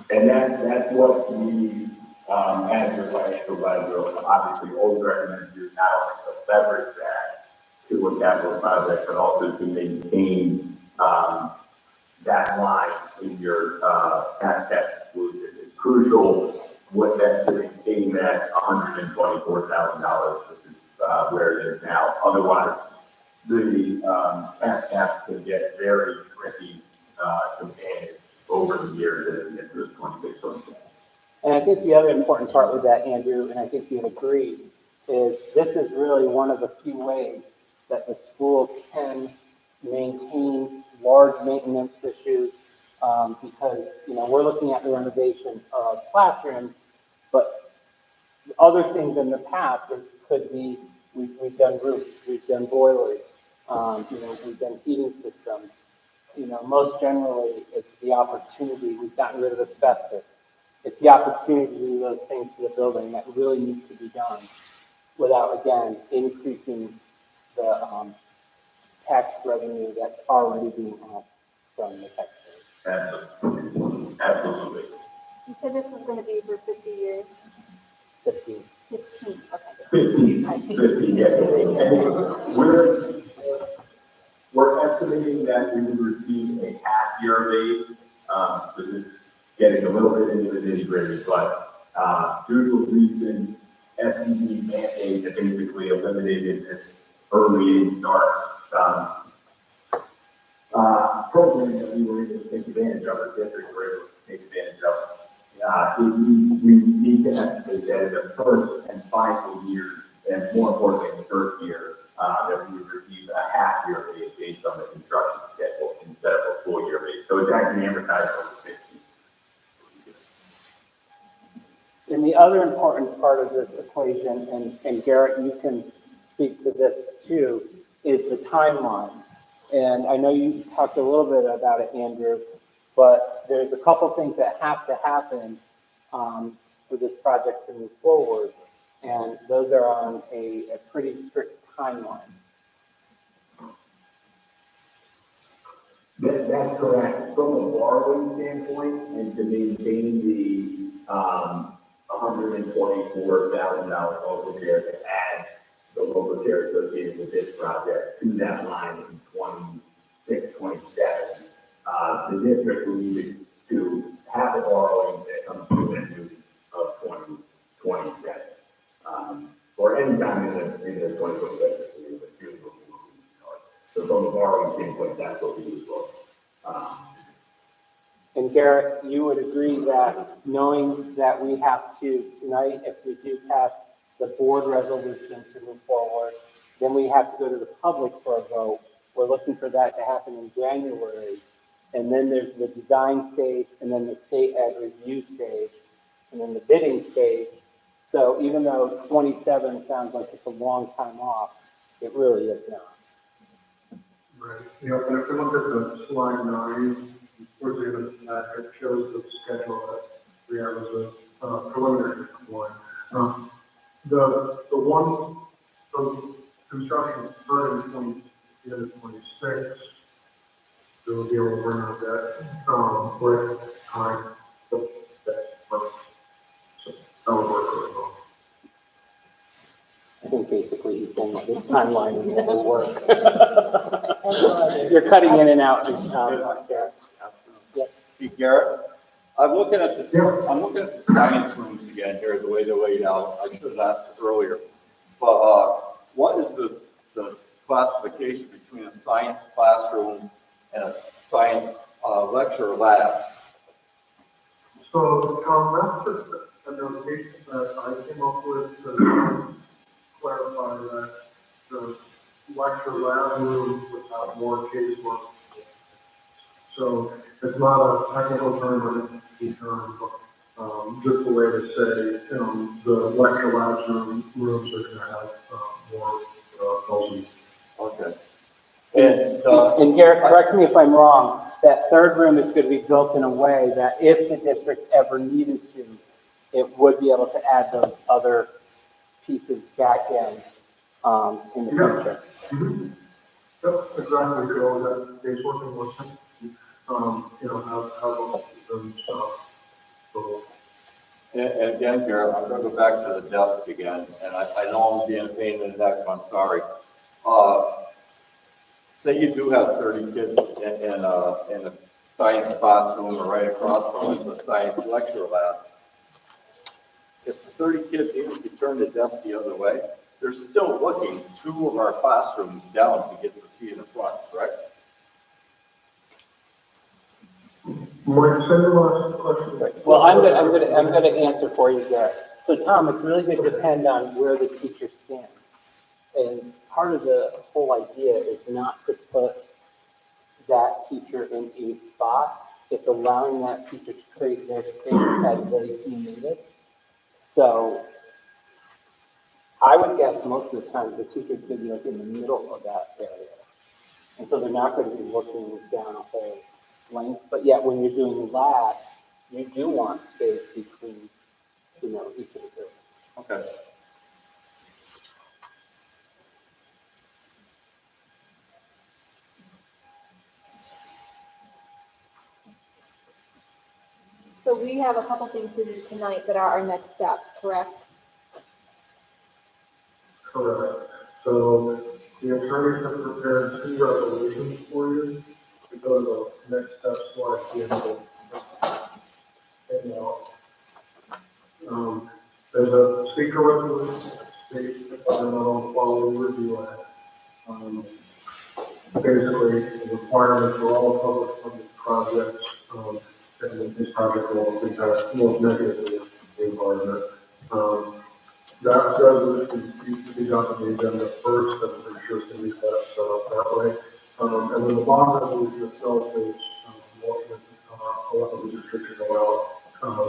And that's what we, as your financial advisor, obviously always recommend you not only to leverage that to a capital project, but also to maintain that line in your tax solution. It's crucial what that to maintain that $124,000, which is where it is now. Otherwise, the tax cap can get very tricky to manage over the years as it gets to 26, 27. And I think the other important part with that, Andrew, and I think you'd agree, is this is really one of the few ways that the school can maintain large maintenance issues, because, you know, we're looking at the renovation of classrooms, but other things in the past, it could be, we've done roofs, we've done boilers, you know, we've done heating systems. You know, most generally, it's the opportunity, we've gotten rid of asbestos. It's the opportunity to do those things to the building that really needs to be done without, again, increasing the tax revenue that's already being asked from the taxpayers. Absolutely. You said this was going to be for 50 years? 15. 15, okay. 15, yes. And we're estimating that we would receive a half year aid. So this is getting a little bit into the nitty gritty, but due to a recent SEC mandate that basically eliminated this early aid start program that we were able to take advantage of, or districts were able to take advantage of. We need to estimate that in the first and final year, and more importantly, in the first year, that we would receive a half year aid based on the construction schedule instead of a full year aid. So it's actually amortized over 60. And the other important part of this equation, and Garrett, you can speak to this too, is the timeline. And I know you talked a little bit about it, Andrew, but there's a couple things that have to happen for this project to move forward. And those are on a pretty strict timeline. That's correct. From a borrowing standpoint, and to maintain the $124,000 local share, to add the local share associated with this project to that line in 26, 27, the district will need to have a borrowing that comes due in June of 2027. Or any time in the 2027, but June will be start. So from a borrowing standpoint, that's what we do as well. And Garrett, you would agree that knowing that we have to, tonight, if we do pass the board resolution to move forward, then we have to go to the public for a vote. We're looking for that to happen in January. And then there's the design stage, and then the state ed review stage, and then the bidding stage. So even though 27 sounds like it's a long time off, it really is not. Right, yeah, and if we look at the slide 9, towards the end of that, it shows the schedule that we have as a preliminary one. The one, the construction started in the end of 26, they'll be able to bring out that, break time. perfect. So that would work really well. I think basically he's saying this timeline is going to work. You're cutting in and out. Hey, Garrett, I'm looking at the science rooms again here, the way they're laid out. I should have asked earlier. But, what is the classification between a science classroom and a science, lecture lab? So, that's just a notation that I came up with to clarify that the lecture lab room would have more casework. So it's not a technical term or an industry term, but just a way to say, the lecture labs rooms are going to have more bells. Okay. And Garrett, correct me if I'm wrong, that third room is going to be built in a way that if the district ever needed to, it would be able to add those other pieces back in the future. Mm-hmm. Yep, exactly. You know, that casework and what's have stuff. So, And again, Garrett, I'm gonna go back to the desk again, and I know I'm being a pain in the neck, I'm sorry. Say you do have 30 kids in a science classroom or right across from the science lecture lab. If the 30 kids, even if you turn the desk the other way, they're still looking 2 of our classrooms down to get to see in the front, correct? Mike, say the last question. Well, I'm going to answer for you, Garrett. So, Tom, it's really going to depend on where the teacher stands. And part of the whole idea is not to put that teacher in a spot. It's allowing that teacher to create their space as they see needed. So, I would guess most of the time the teacher's going to be like in the middle of that area. And so they're not going to be looking down a whole length. But yet when you're doing lab, you do want space between, each of the buildings. Okay. So we have a couple things to do tonight that are our next steps, correct? Correct. So the attorneys have prepared 2 resolutions for you to go to the next steps like the end of there's a speaker resolution, state environmental quality review act. Basically, the requirement for all public funded projects, and this project will impact most negatively the environment. That resolution needs to be done on the agenda first, and I'm pretty sure it's going to be set up that way. And then the bond resolution itself is what would allow the district to go out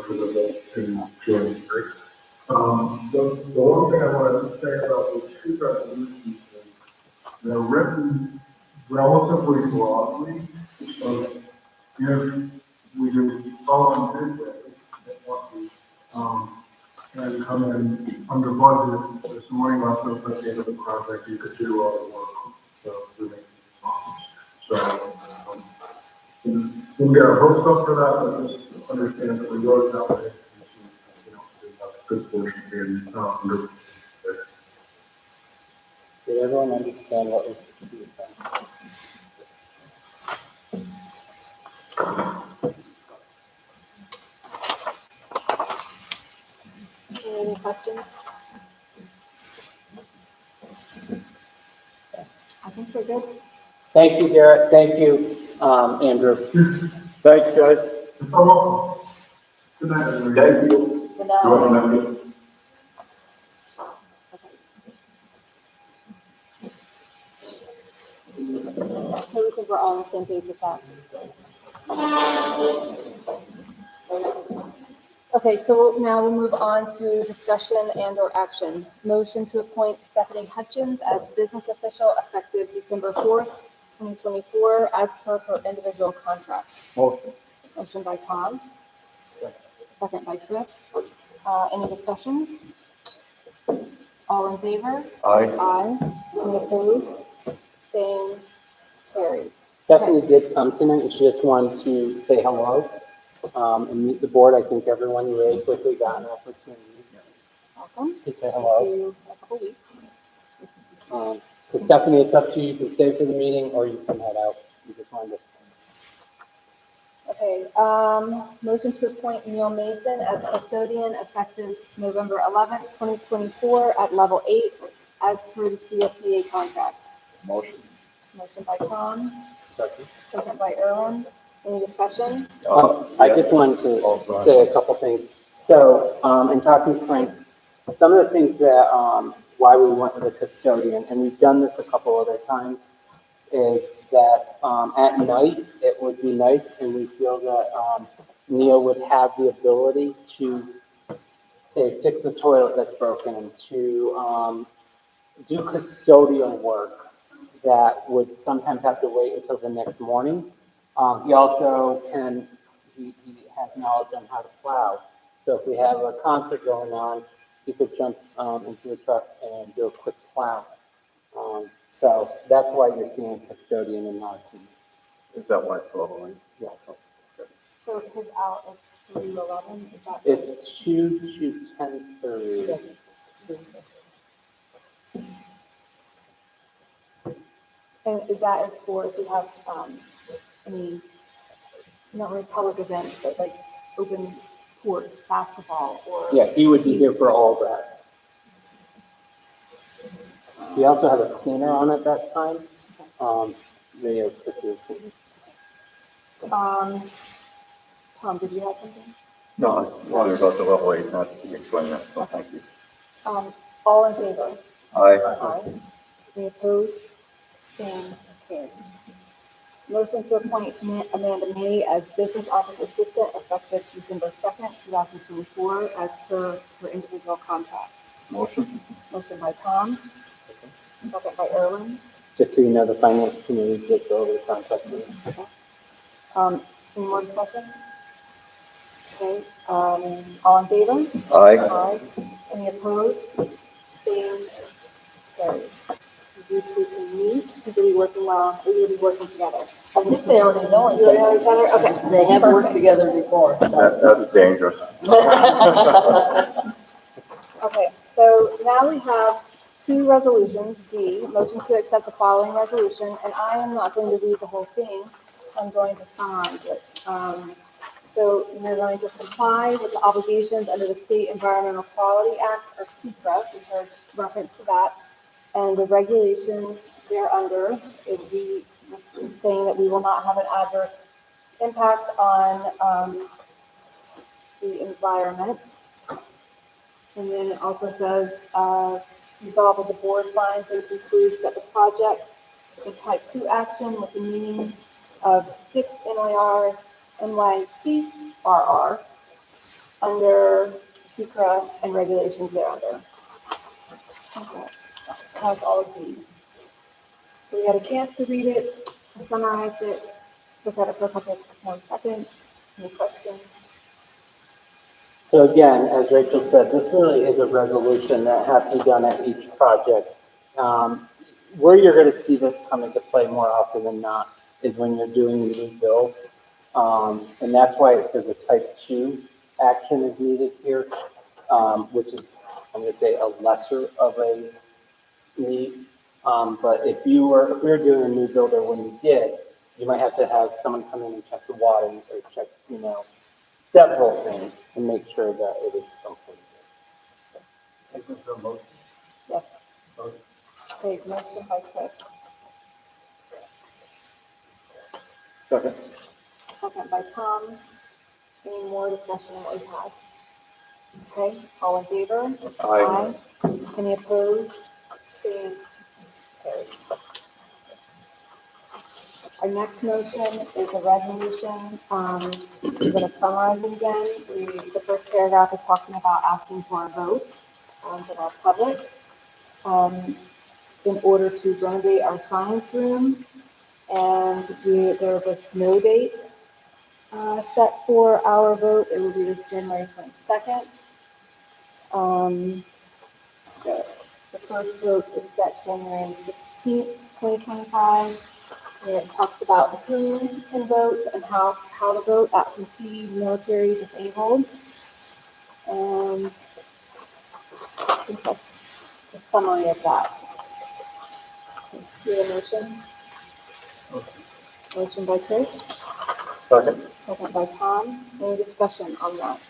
for the vote in January. The one thing I want to say about those 2 resolutions is they're written relatively broadly, so if we do follow this way, and come in under budget, this morning also at the end of the project, you could do all the work, we'll get our hopes up for that, but just understand that we wrote it out there. Good portion in under. Did everyone understand what was being said? Any questions? I think we're good. Thank you, Garrett. Thank you, Andrew. Thanks, guys. Oh, good night, everybody. Thank you. Good night. You want to make it? So we think we're all on the same page with that. Okay, so now we'll move on to discussion and or action. Motion to appoint Stephanie Hutchins as business official effective December 4th, 2024, as per her individual contract. Motion. Motion by Tom. Second by Chris. Any discussion? All in favor? Aye. Aye. Any opposed? Staying carries. Stephanie did come tonight and she just wanted to say hello. and meet the board. I think everyone really quickly got an opportunity Welcome. to say See hello. you in a couple weeks. So Stephanie, it's up to you. You can stay for the meeting or you can head out. You just wanted to. Okay, motion to appoint Neil Mason as custodian effective November 11th, 2024 at level 8 as per the CSCA contract. Motion. Motion by Tom, Second. second by Erwin. Any discussion? I just wanted to say a couple things. So, in talking to Frank, some of the things that, why we went with a custodian, and we've done this a couple other times, is that, at night, it would be nice, and we feel that, Neil would have the ability to, say, fix a toilet that's broken, to, do custodial work that would sometimes have to wait until the next morning. He also he has knowledge on how to plow. So if we have a concert going on, he could jump into the truck and do a quick plow. So that's why you're seeing custodian and not a team. Is that why it's level 8? Yes. So his out is 3 to 11, is that? It's 2 to 10:30. And that is for if you have, any, not really public events, but like open court basketball or. Yeah, he would be here for all that. We also have a cleaner on at that time. They are quickly clean. Tom, did you have something? No, I was wondering about the level 8, not you explain that, so thank you. All in favor? Aye. Aye. Any opposed? Abstained? Carries. Motion to appoint Amanda May as business office assistant effective December 2nd, 2024, as per her individual contract. Motion. Motion by Tom, second by Erwin. Just so you know, the finance committee did go over the contract. Any more discussion? Okay, all in favor? Aye. Aye. Any opposed? Abstained? Carries. You two can meet, because you'll be working well, we will be working together. I think they already know You already know each each other? Okay. other. They have worked Perfect. together before. That's dangerous. Okay, so now we have two resolutions. D, motion to accept the following resolution, and I am not going to read the whole thing. I'm going to summarize it. So you're going to comply with the obligations under the State Environmental Quality Act, or SECRA, we heard reference to that, and the regulations thereunder. This is saying that we will not have an adverse impact on the environment. And then it also says, resolve that the board finds and concludes that the project is a type 2 action with the meaning of 6 NYR NYC-RR under SECRA and regulations thereunder. Okay, that's all of D. So we had a chance to read it, I summarized it, look at it for a couple more seconds. Any questions? So again, as Rachel said, this really is a resolution that has to be done at each project. Where you're going to see this come into play more often than not is when you're doing new builds. And that's why it says a type 2 action is needed here, which is, I'm going to say, a lesser of a need. But if we were doing a new build, or when you did, you might have to have someone come in and check the water or check, several things to make sure that it is complete. Yes. Okay, motion by Chris, Second. second by Tom. Any more discussion on what we have? Okay, all in favor? Aye. Any opposed? Abstained? Carries. Our next motion is a resolution. I'm going to summarize it again. The first paragraph is talking about asking for a vote from our public in order to renovate our science room. And there's a snow date set for our vote. It will be January 22nd. The first vote is set January 16th, 2025. And it talks about who can vote and how to vote, absentee, military, disabled. And I think that's the summary of that. Do you have a motion? Motion by Chris, Second. second by Tom. Any discussion on that?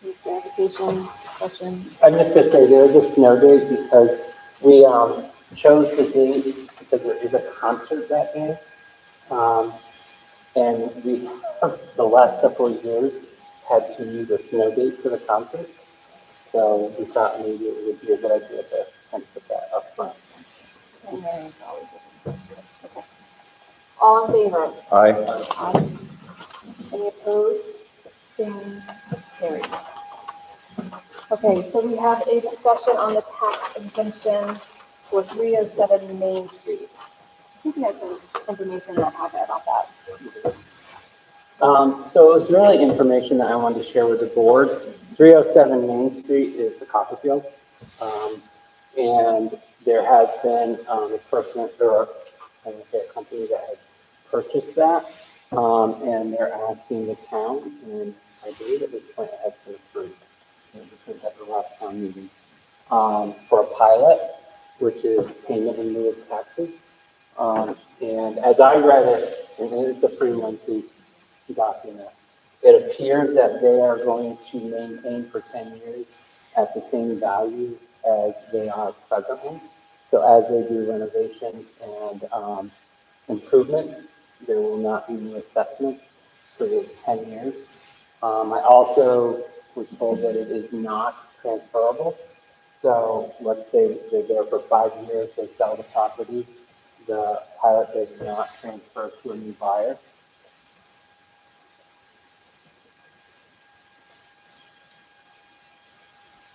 Any clarification, discussion? I'm just gonna say there is a snow day because we chose the date because there is a concert that day. And we have, the last several years, had to use a snow date for the concerts. So we thought maybe it would be a good idea to kind of put that up front. January is always open. Yes, okay. All in favor? Aye. Aye. Any opposed? Abstaining? Carries. Okay, so we have a discussion on the tax exemption for 307 Main Street. I think we had some information in that packet about that. So it was really information that I wanted to share with the board. 307 Main Street is the Copperfield. And there has been a person, or I would say a company that has purchased that. And they're asking the town, and I believe at this point it has been approved. It was approved at the last town meeting, for a pilot, which is payment in lieu of taxes. And as I read it, and it's a pretty lengthy document, it appears that they are going to maintain for 10 years at the same value as they are presently. So as they do renovations and improvements, there will not be new assessments for the 10 years. I also was told that it is not transferable. So let's say they're there for 5 years, they sell the property, the pilot does not transfer to a new buyer.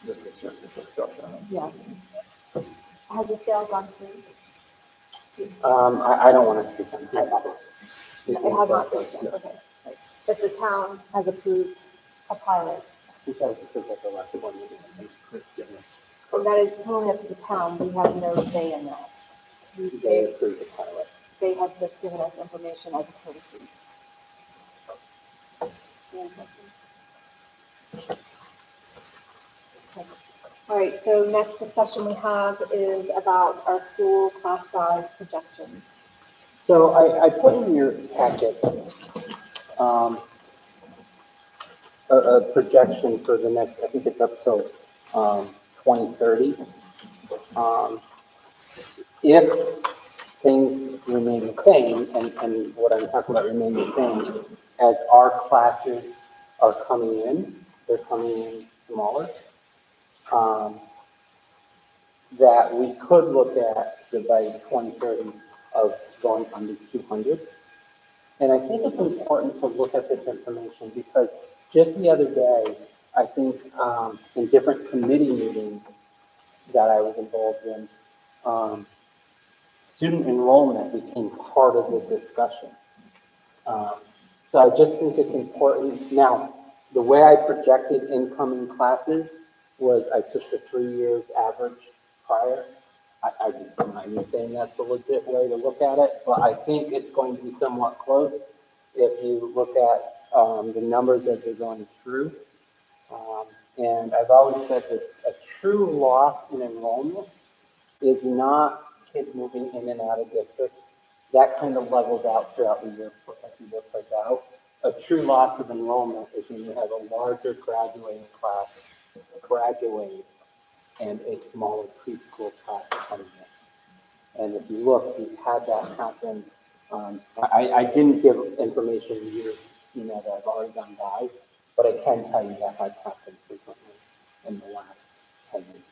This is just a discussion. Yeah. Has the sale gone through? I don't want to speak on that. It has not closed yet, okay. Right. But the town has approved a pilot. We thought it was like the last one meeting, I think. Yeah. And that is totally up to the town. We have no say in that. They approved the pilot. They have just given us information as a courtesy. Any questions? Okay. All right, so next discussion we have is about our school class size projections. So I put in your packets a projection for the next, I think it's up till 2030. If things remain the same, and what I'm talking about remain the same, as our classes are coming in, they're coming in smaller, that we could look at by 2030 of going under 200. And I think it's important to look at this information because just the other day, I think in different committee meetings that I was involved in, student enrollment became part of the discussion. So I just think it's important. Now, the way I projected incoming classes was I took the 3 years average prior. I'm not even saying that's the legit way to look at it, but I think it's going to be somewhat close if you look at the numbers as they're going through. And I've always said this, a true loss in enrollment is not kids moving in and out of district. That kind of levels out throughout the year as the year plays out. A true loss of enrollment is when you have a larger graduating class graduate and a smaller preschool class coming in. And if you look, we've had that happen. I didn't give information years, that have already gone by, but I can tell you that has happened frequently in the last 10 years.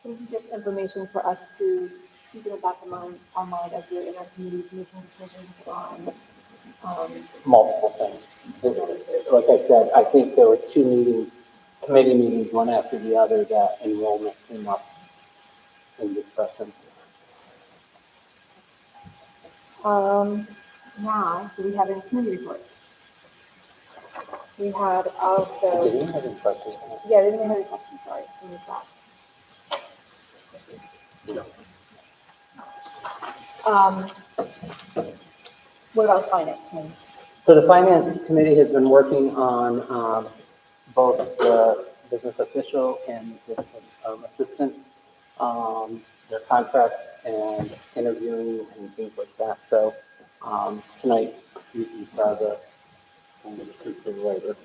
This is just information for us to keep in the back of our mind as we're in our committees making decisions on. Multiple things. Like I said, I think there were 2 meetings, committee meetings, one after the other, that enrollment came up in discussion. Now, do we have any committee reports? We had also. Did anyone have any questions? Yeah, they didn't have any questions, sorry. Let me move that. What about finance committee? So the finance committee has been working on both the business official and business assistant, their contracts and interviewing and things like that. So tonight you saw the later.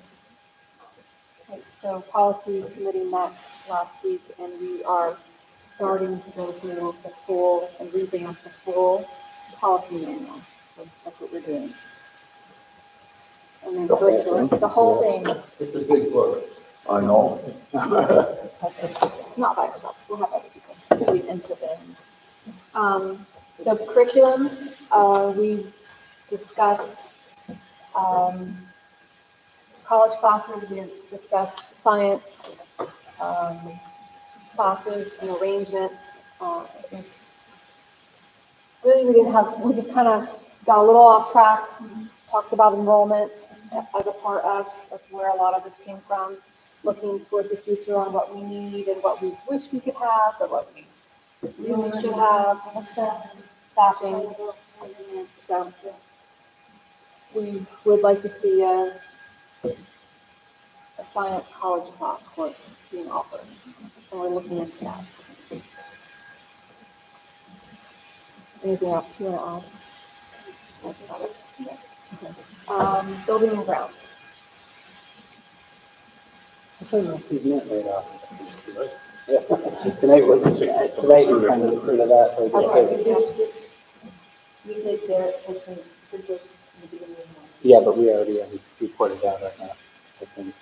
Okay, so policy committee met last week, and we are starting to go through the full and revamp the full policy manual. So that's what we're doing. And then curriculum, the whole thing. It's a big book. I know. It's not by ourselves, we'll have other people giving input in. So curriculum, we discussed, college classes, we discussed science, classes and arrangements. Really, we just kind of got a little off track, talked about enrollment as a part of, that's where a lot of this came from, looking towards the future on what we need and what we wish we could have, but what we really should have, staffing. So we would like to see a science college course being offered, and we're looking into that. Anything else you want to add? That's about it. Okay. Building and grounds. I don't know if you've met right off. Yeah. Tonight is kind of the fruit of that. Okay. We did there, in the beginning of the month. Yeah, but we already reported out on that, I think.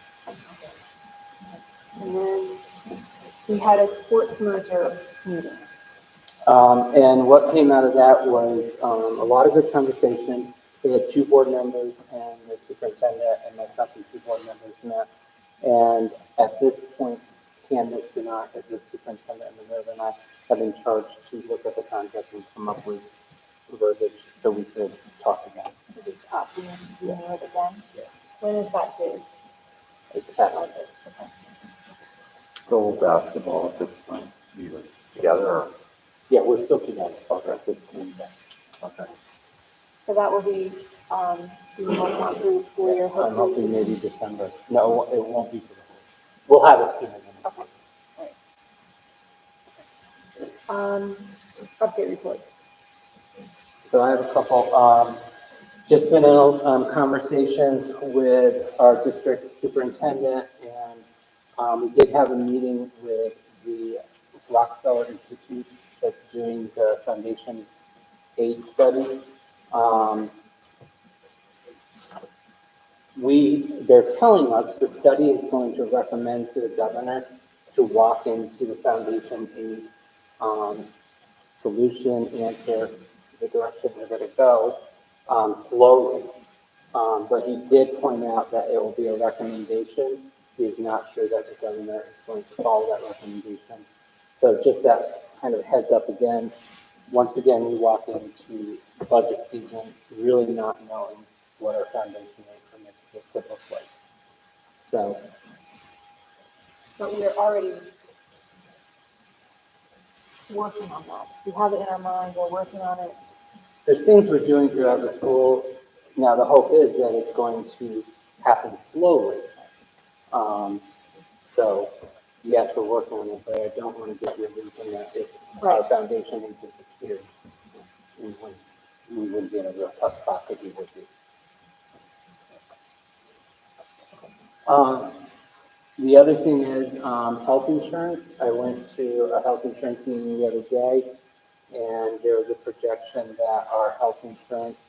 And then we had a sports merger meeting. And what came out of that was a lot of good conversation. We had 2 board members and the superintendent and myself and 2 board members met. And at this point, Candace and I, the superintendent and the mayor and I, have been charged to look at the contract and come up with verbiage so we could talk about it. Because it's up, we need to renew it again. Yes. When is that due? It's passed. Okay. So basketball at this point, you were together or? Yeah, we're still together. Okay, just coming back. Okay. So that will be, being worked on through the school year, I'm hopefully. hoping maybe December. No, it won't be for the whole. We'll have it sooner than this. Okay. Update reports. So I have a couple, just been in conversations with our district superintendent, and we did have a meeting with the Rockefeller Institute that's doing the foundation aid study. They're telling us the study is going to recommend to the governor to walk into the foundation aid solution, answer, the direction they're going to go slowly. But he did point out that it will be a recommendation. He is not sure that the governor is going to follow that recommendation. So just that kind of heads up again. Once again, we walk into budget season really not knowing what our foundation aid permit could look like. So. But we are already working on that. We have it in our mind, we're working on it. There's things we're doing throughout the school. Now, the hope is that it's going to happen slowly. So, yes, we're working on it, but I don't want to give you a reason that if our foundation had disappeared, we wouldn't be in a real tough spot that we would be. The other thing is health insurance. I went to a health insurance meeting the other day, and there was a projection that our health insurance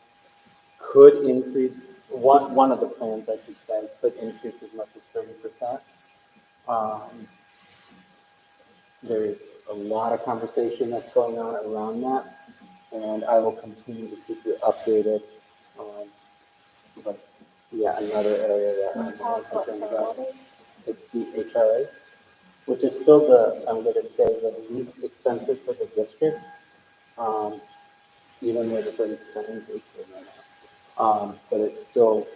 could increase, one of the plans, I should say, could increase as much as 30%. There's a lot of conversation that's going on around that, and I will continue to keep you updated. But yeah, another area that Can you tell us what concerned plan about. that is? It's the HRA, which is still I'm going to say, the least expensive for the district, even with a 30% increase right now. But it's still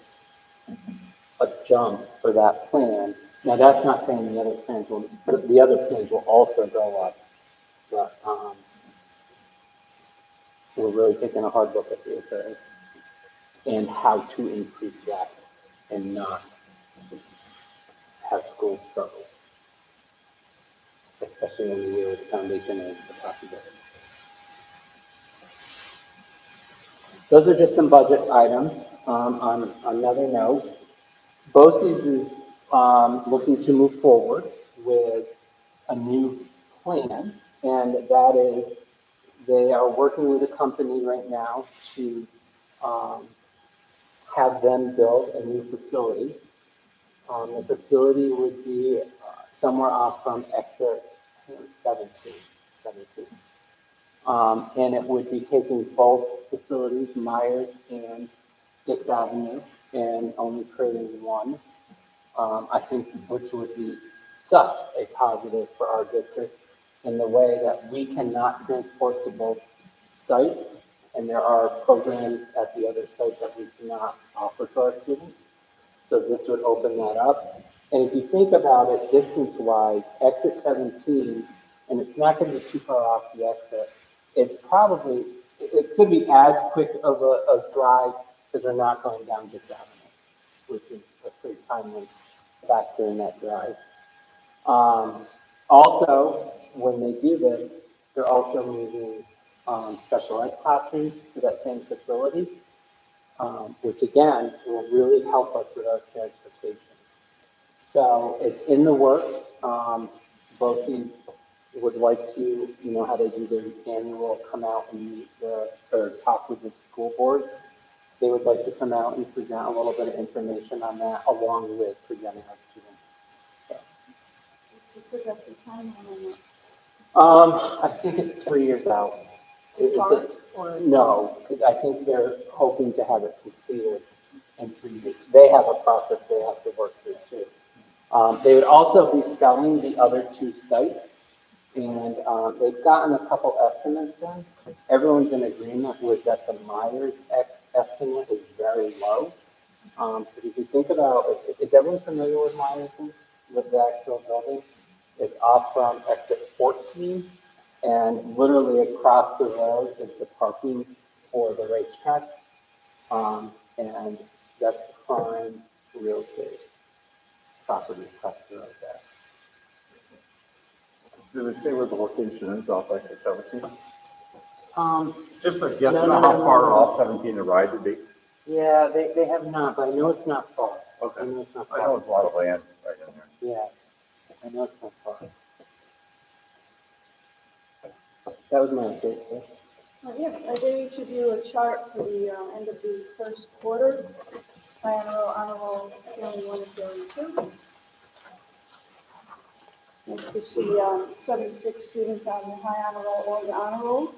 a jump for that plan. Now, that's not saying the other plans will also go up, but we're really taking a hard look at the reoccurring and how to increase that and not have schools struggle, especially when the foundation is a possibility. Those are just some budget items. On another note, BOCES is looking to move forward with a new plan, and that is they are working with a company right now to have them build a new facility. The facility would be somewhere off from exit, I think it was 17. And it would be taking both facilities, Myers and Dix Avenue, and only creating one. I think which would be such a positive for our district in the way that we cannot transport to both sites, and there are programs at the other site that we cannot offer to our students. So this would open that up. And if you think about it distance-wise, exit 17, and it's not going to be too far off the exit, it's going to be as quick of a drive as we're not going down Dix Avenue, which is a pretty timely factor in that drive. Also, when they do this, they're also moving special ed classrooms to that same facility, which again will really help us with our transportation. So it's in the works. BOCES would like to, how they do their annual come out and meet or talk with the school boards. They would like to come out and present a little bit of information on that along with presenting our students. So. I think it's 3 years out. To start, or? No, I think they're hoping to have it completed in 3 years. They have a process they have to work through too. They would also be selling the other 2 sites, and they've gotten a couple estimates in. Everyone's in agreement with that the Myers estimate is very low. Because if you think about, is everyone familiar with Myers, with the actual building? It's off from exit 14, and literally across the road is the parking for the racetrack. And that's prime real estate property across the road there. Do they say where the location is off exit 17? Just a guess, No, you know no, how no, far no. off 17 the ride would be? Yeah, they have not, but I know it's not far. Okay. I know it's not I far. know it's a lot of land right in there. Yeah, I know it's not far. That was my update. Yes, I gave each of you a chart for the end of the first quarter, honor roll, feeling 1 and feeling 2. Nice to see 76 students on the high honor roll or the honor roll.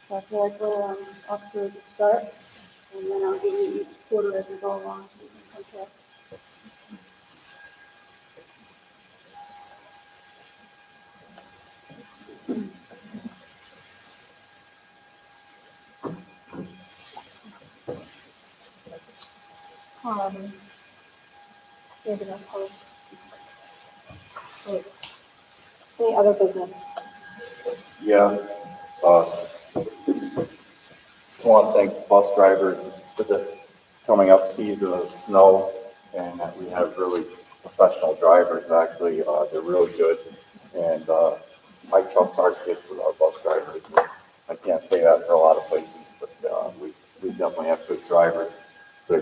So I feel like we're off to a good start. And then I'll give you each quarter as we go along so you can compare. Maybe that's how. Wait. Any other business? Yeah. Just want to thank bus drivers for this coming up season of snow, and that we have really professional drivers. Actually, they're really good, and I trust our kids with our bus drivers. I can't say that for a lot of places, but we definitely have good drivers, so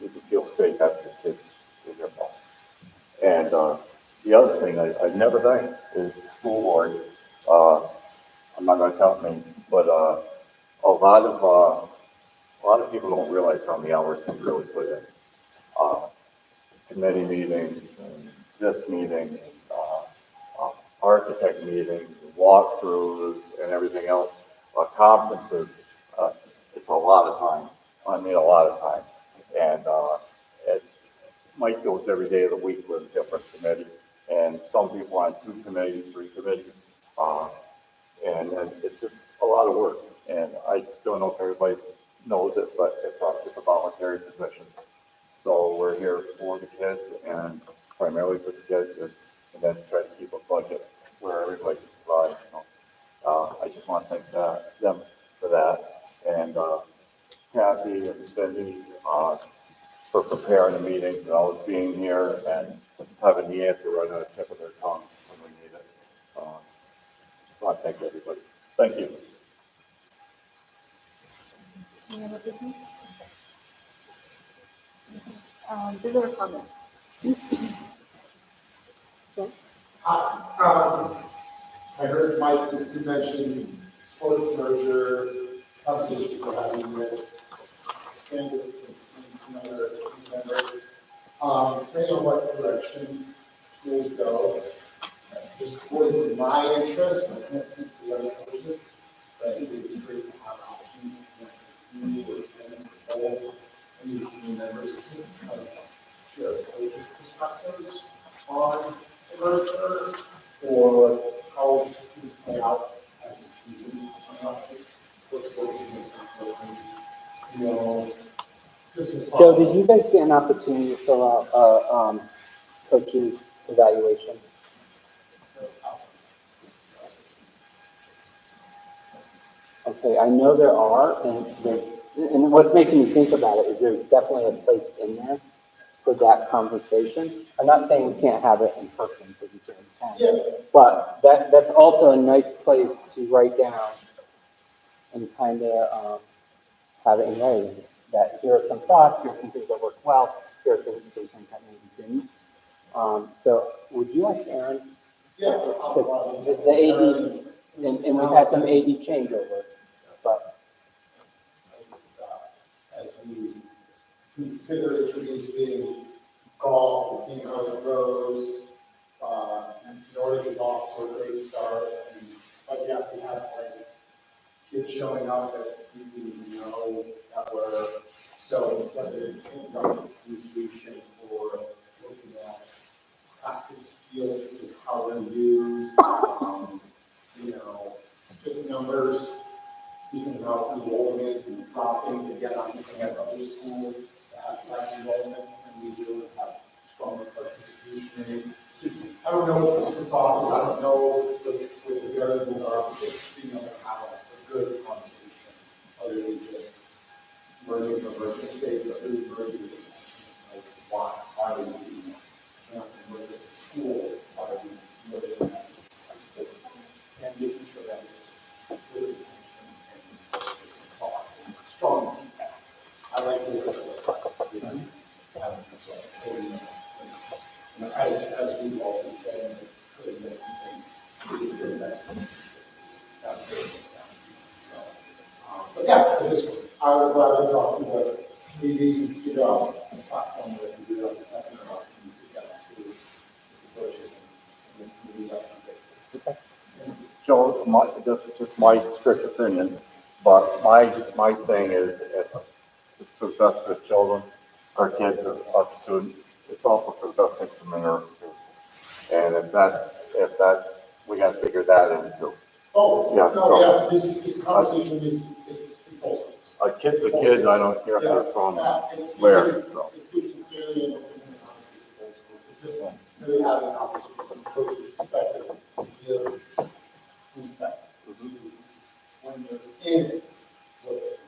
you can feel safe having your kids with your bus. And the other thing I never think is the school board. I'm not going to count names, but a lot of people don't realize how many hours we really put in. Committee meetings and this meeting, and architect meetings, walkthroughs, and everything else. Conferences. It's a lot of time. I mean, a lot of time. And Mike goes every day of the week with a different committee, and some people on 2 committees, 3 committees. And it's just a lot of work. And I don't know if everybody knows it, but it's a voluntary position. So we're here for the kids and primarily for the kids, and then try to keep a budget where everybody can survive. So I just want to thank them for that. for preparing the meetings and always being here and having the answer right on the tip of their tongue when we need it. Just want to thank everybody. Thank you. Any other business? Visitor comments. Okay. I heard Mike, you mentioned sports merger conversations we're having with Candace and some other team members. Depending on what direction schools go, just voicing my interest, I can't speak for the other coaches, but I think it'd be great to have opportunities to community with fans of all and your team members, just to kind of share coaches' perspectives on the merger or how things play out as the season comes up. What's working, what's not working, you know, just as far Joe, as- did you guys get an opportunity to fill out a coach's evaluation? Okay, I know there are, and what's making me think about it is there's definitely a place in there for that conversation. I'm not saying we can't have it in person, because we certainly can. Yeah. But that's also a nice place to write down and kind of have it in writing, that here are some thoughts, here are some things that worked well, here are some things that maybe didn't. So would you ask Aaron? Yeah. Because the AD, and we've had some AD changeover, but. As we consider introducing golf and seeing how it grows, Nordic is off to a great start, but yeah, we have like kids showing up that we know that were, so whether it's communication or looking at practice fields and how they're used, just numbers. Speaking about enrollment and dropping, again, I'm looking at other schools that have less enrollment than we do and have stronger participation rate. I don't know what the secret sauce is, I don't know what the variables are, but just being able to have a good conversation, other than just merging for merging's sake, but really merging with like why are we doing that? Not merging as a school, why are we merging as a state? And making sure that it's really strong feedback. I like the as we've all been saying, this is the best. That's really so. But yeah, I would rather talk to the communities and figure out a platform where we can do that. Joe, this is just my strict opinion, but my thing is, if it's for the best of the children, our kids, our students, it's also for the best thing for minority students. And if that's, we gotta figure that in too. Oh, Yeah, no, so- yeah, this conversation it's impulsive. A kid's a kid, I don't care if they're from where, so. It's speaking clearly and openly about it's just really having an opportunity from the coach's perspective to give insight to when you're in it, what's it.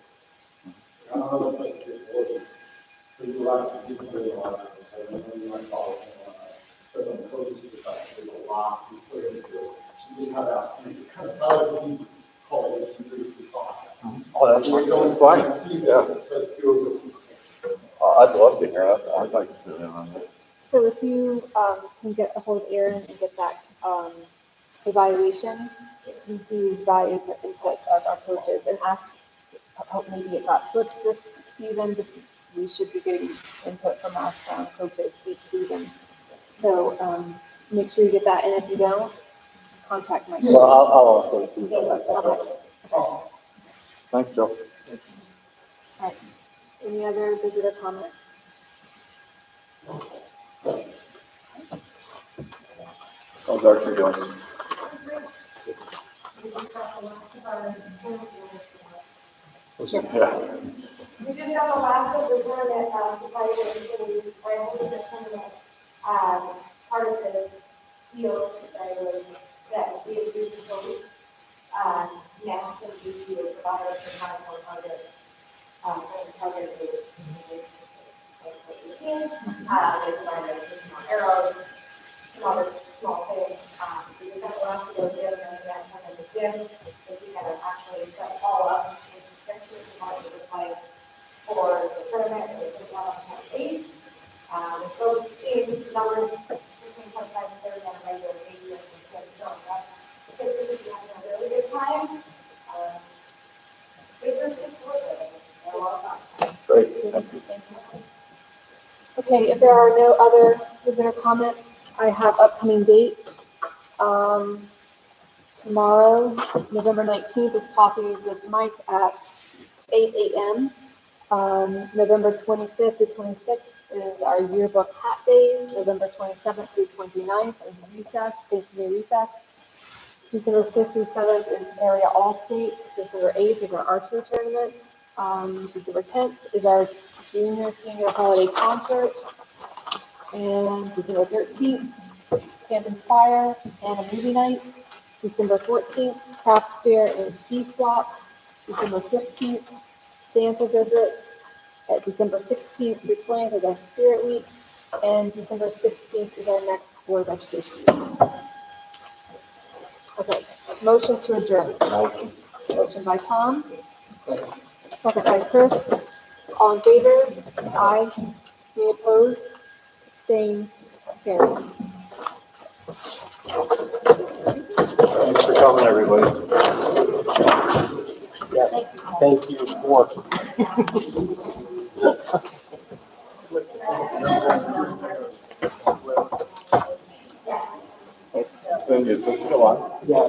I don't know what's like this working. But you're right, people really a lot of it, so I know you might follow him on that. But on the coach's perspective, there's a lot to put into it. So just have that opportunity to kind of relatively call it a debrief process. Oh, that's fine, yeah. Let's do it with some. I'd love to hear it, I'd like to sit in on it. So if you can get a hold of Aaron and get that evaluation, we do value the input of our coaches and ask, hope maybe it got slipped this season, but we should be getting input from our coaches each season. So make sure you get that, and if you don't, contact Mike. Well, I'll also do Okay. that. Thanks, Joe. All right. Any other visitor comments? How's Archer doing? Yeah. We just got the last of the tournament, evaluation, I hope that some of the, part of the deal, was that we agreed to post, we asked them to provide us some kind of targets, and target last year, the other one, that kind of gym, that we had to actually set all up, especially if you wanted to replace for the tournament, it was on 8. We're still seeing numbers between 25 and 30 on a regular basis, and kids don't have, kids are just having a really good time. It's worth it. They're a lot of fun. Great. Okay, if there are no other visitor comments, I have upcoming dates. Tomorrow, November 19th, is Coffee with Mike at 8 a.m. November 25th through 26th is our yearbook hat days. November 27th through 29th is recess, basically recess. December 5th through 7th is area all-state. December 8th is our archery tournament. December 10th is our junior, senior holiday concert. And December 13th, Camp Inspire and a movie night. December 14th, craft fair and ski swap. December 15th, Santa visits. At December 16th through 20th is our Spirit Week. And December 16th is our next Board of Education meeting. Okay, motion to adjourn. Motion by Tom. Second by Chris. All in favor? Aye. Any opposed? Abstain? Carries. Thanks for coming, everybody. Yeah, thank you for. Cindy, is this still on? Yeah.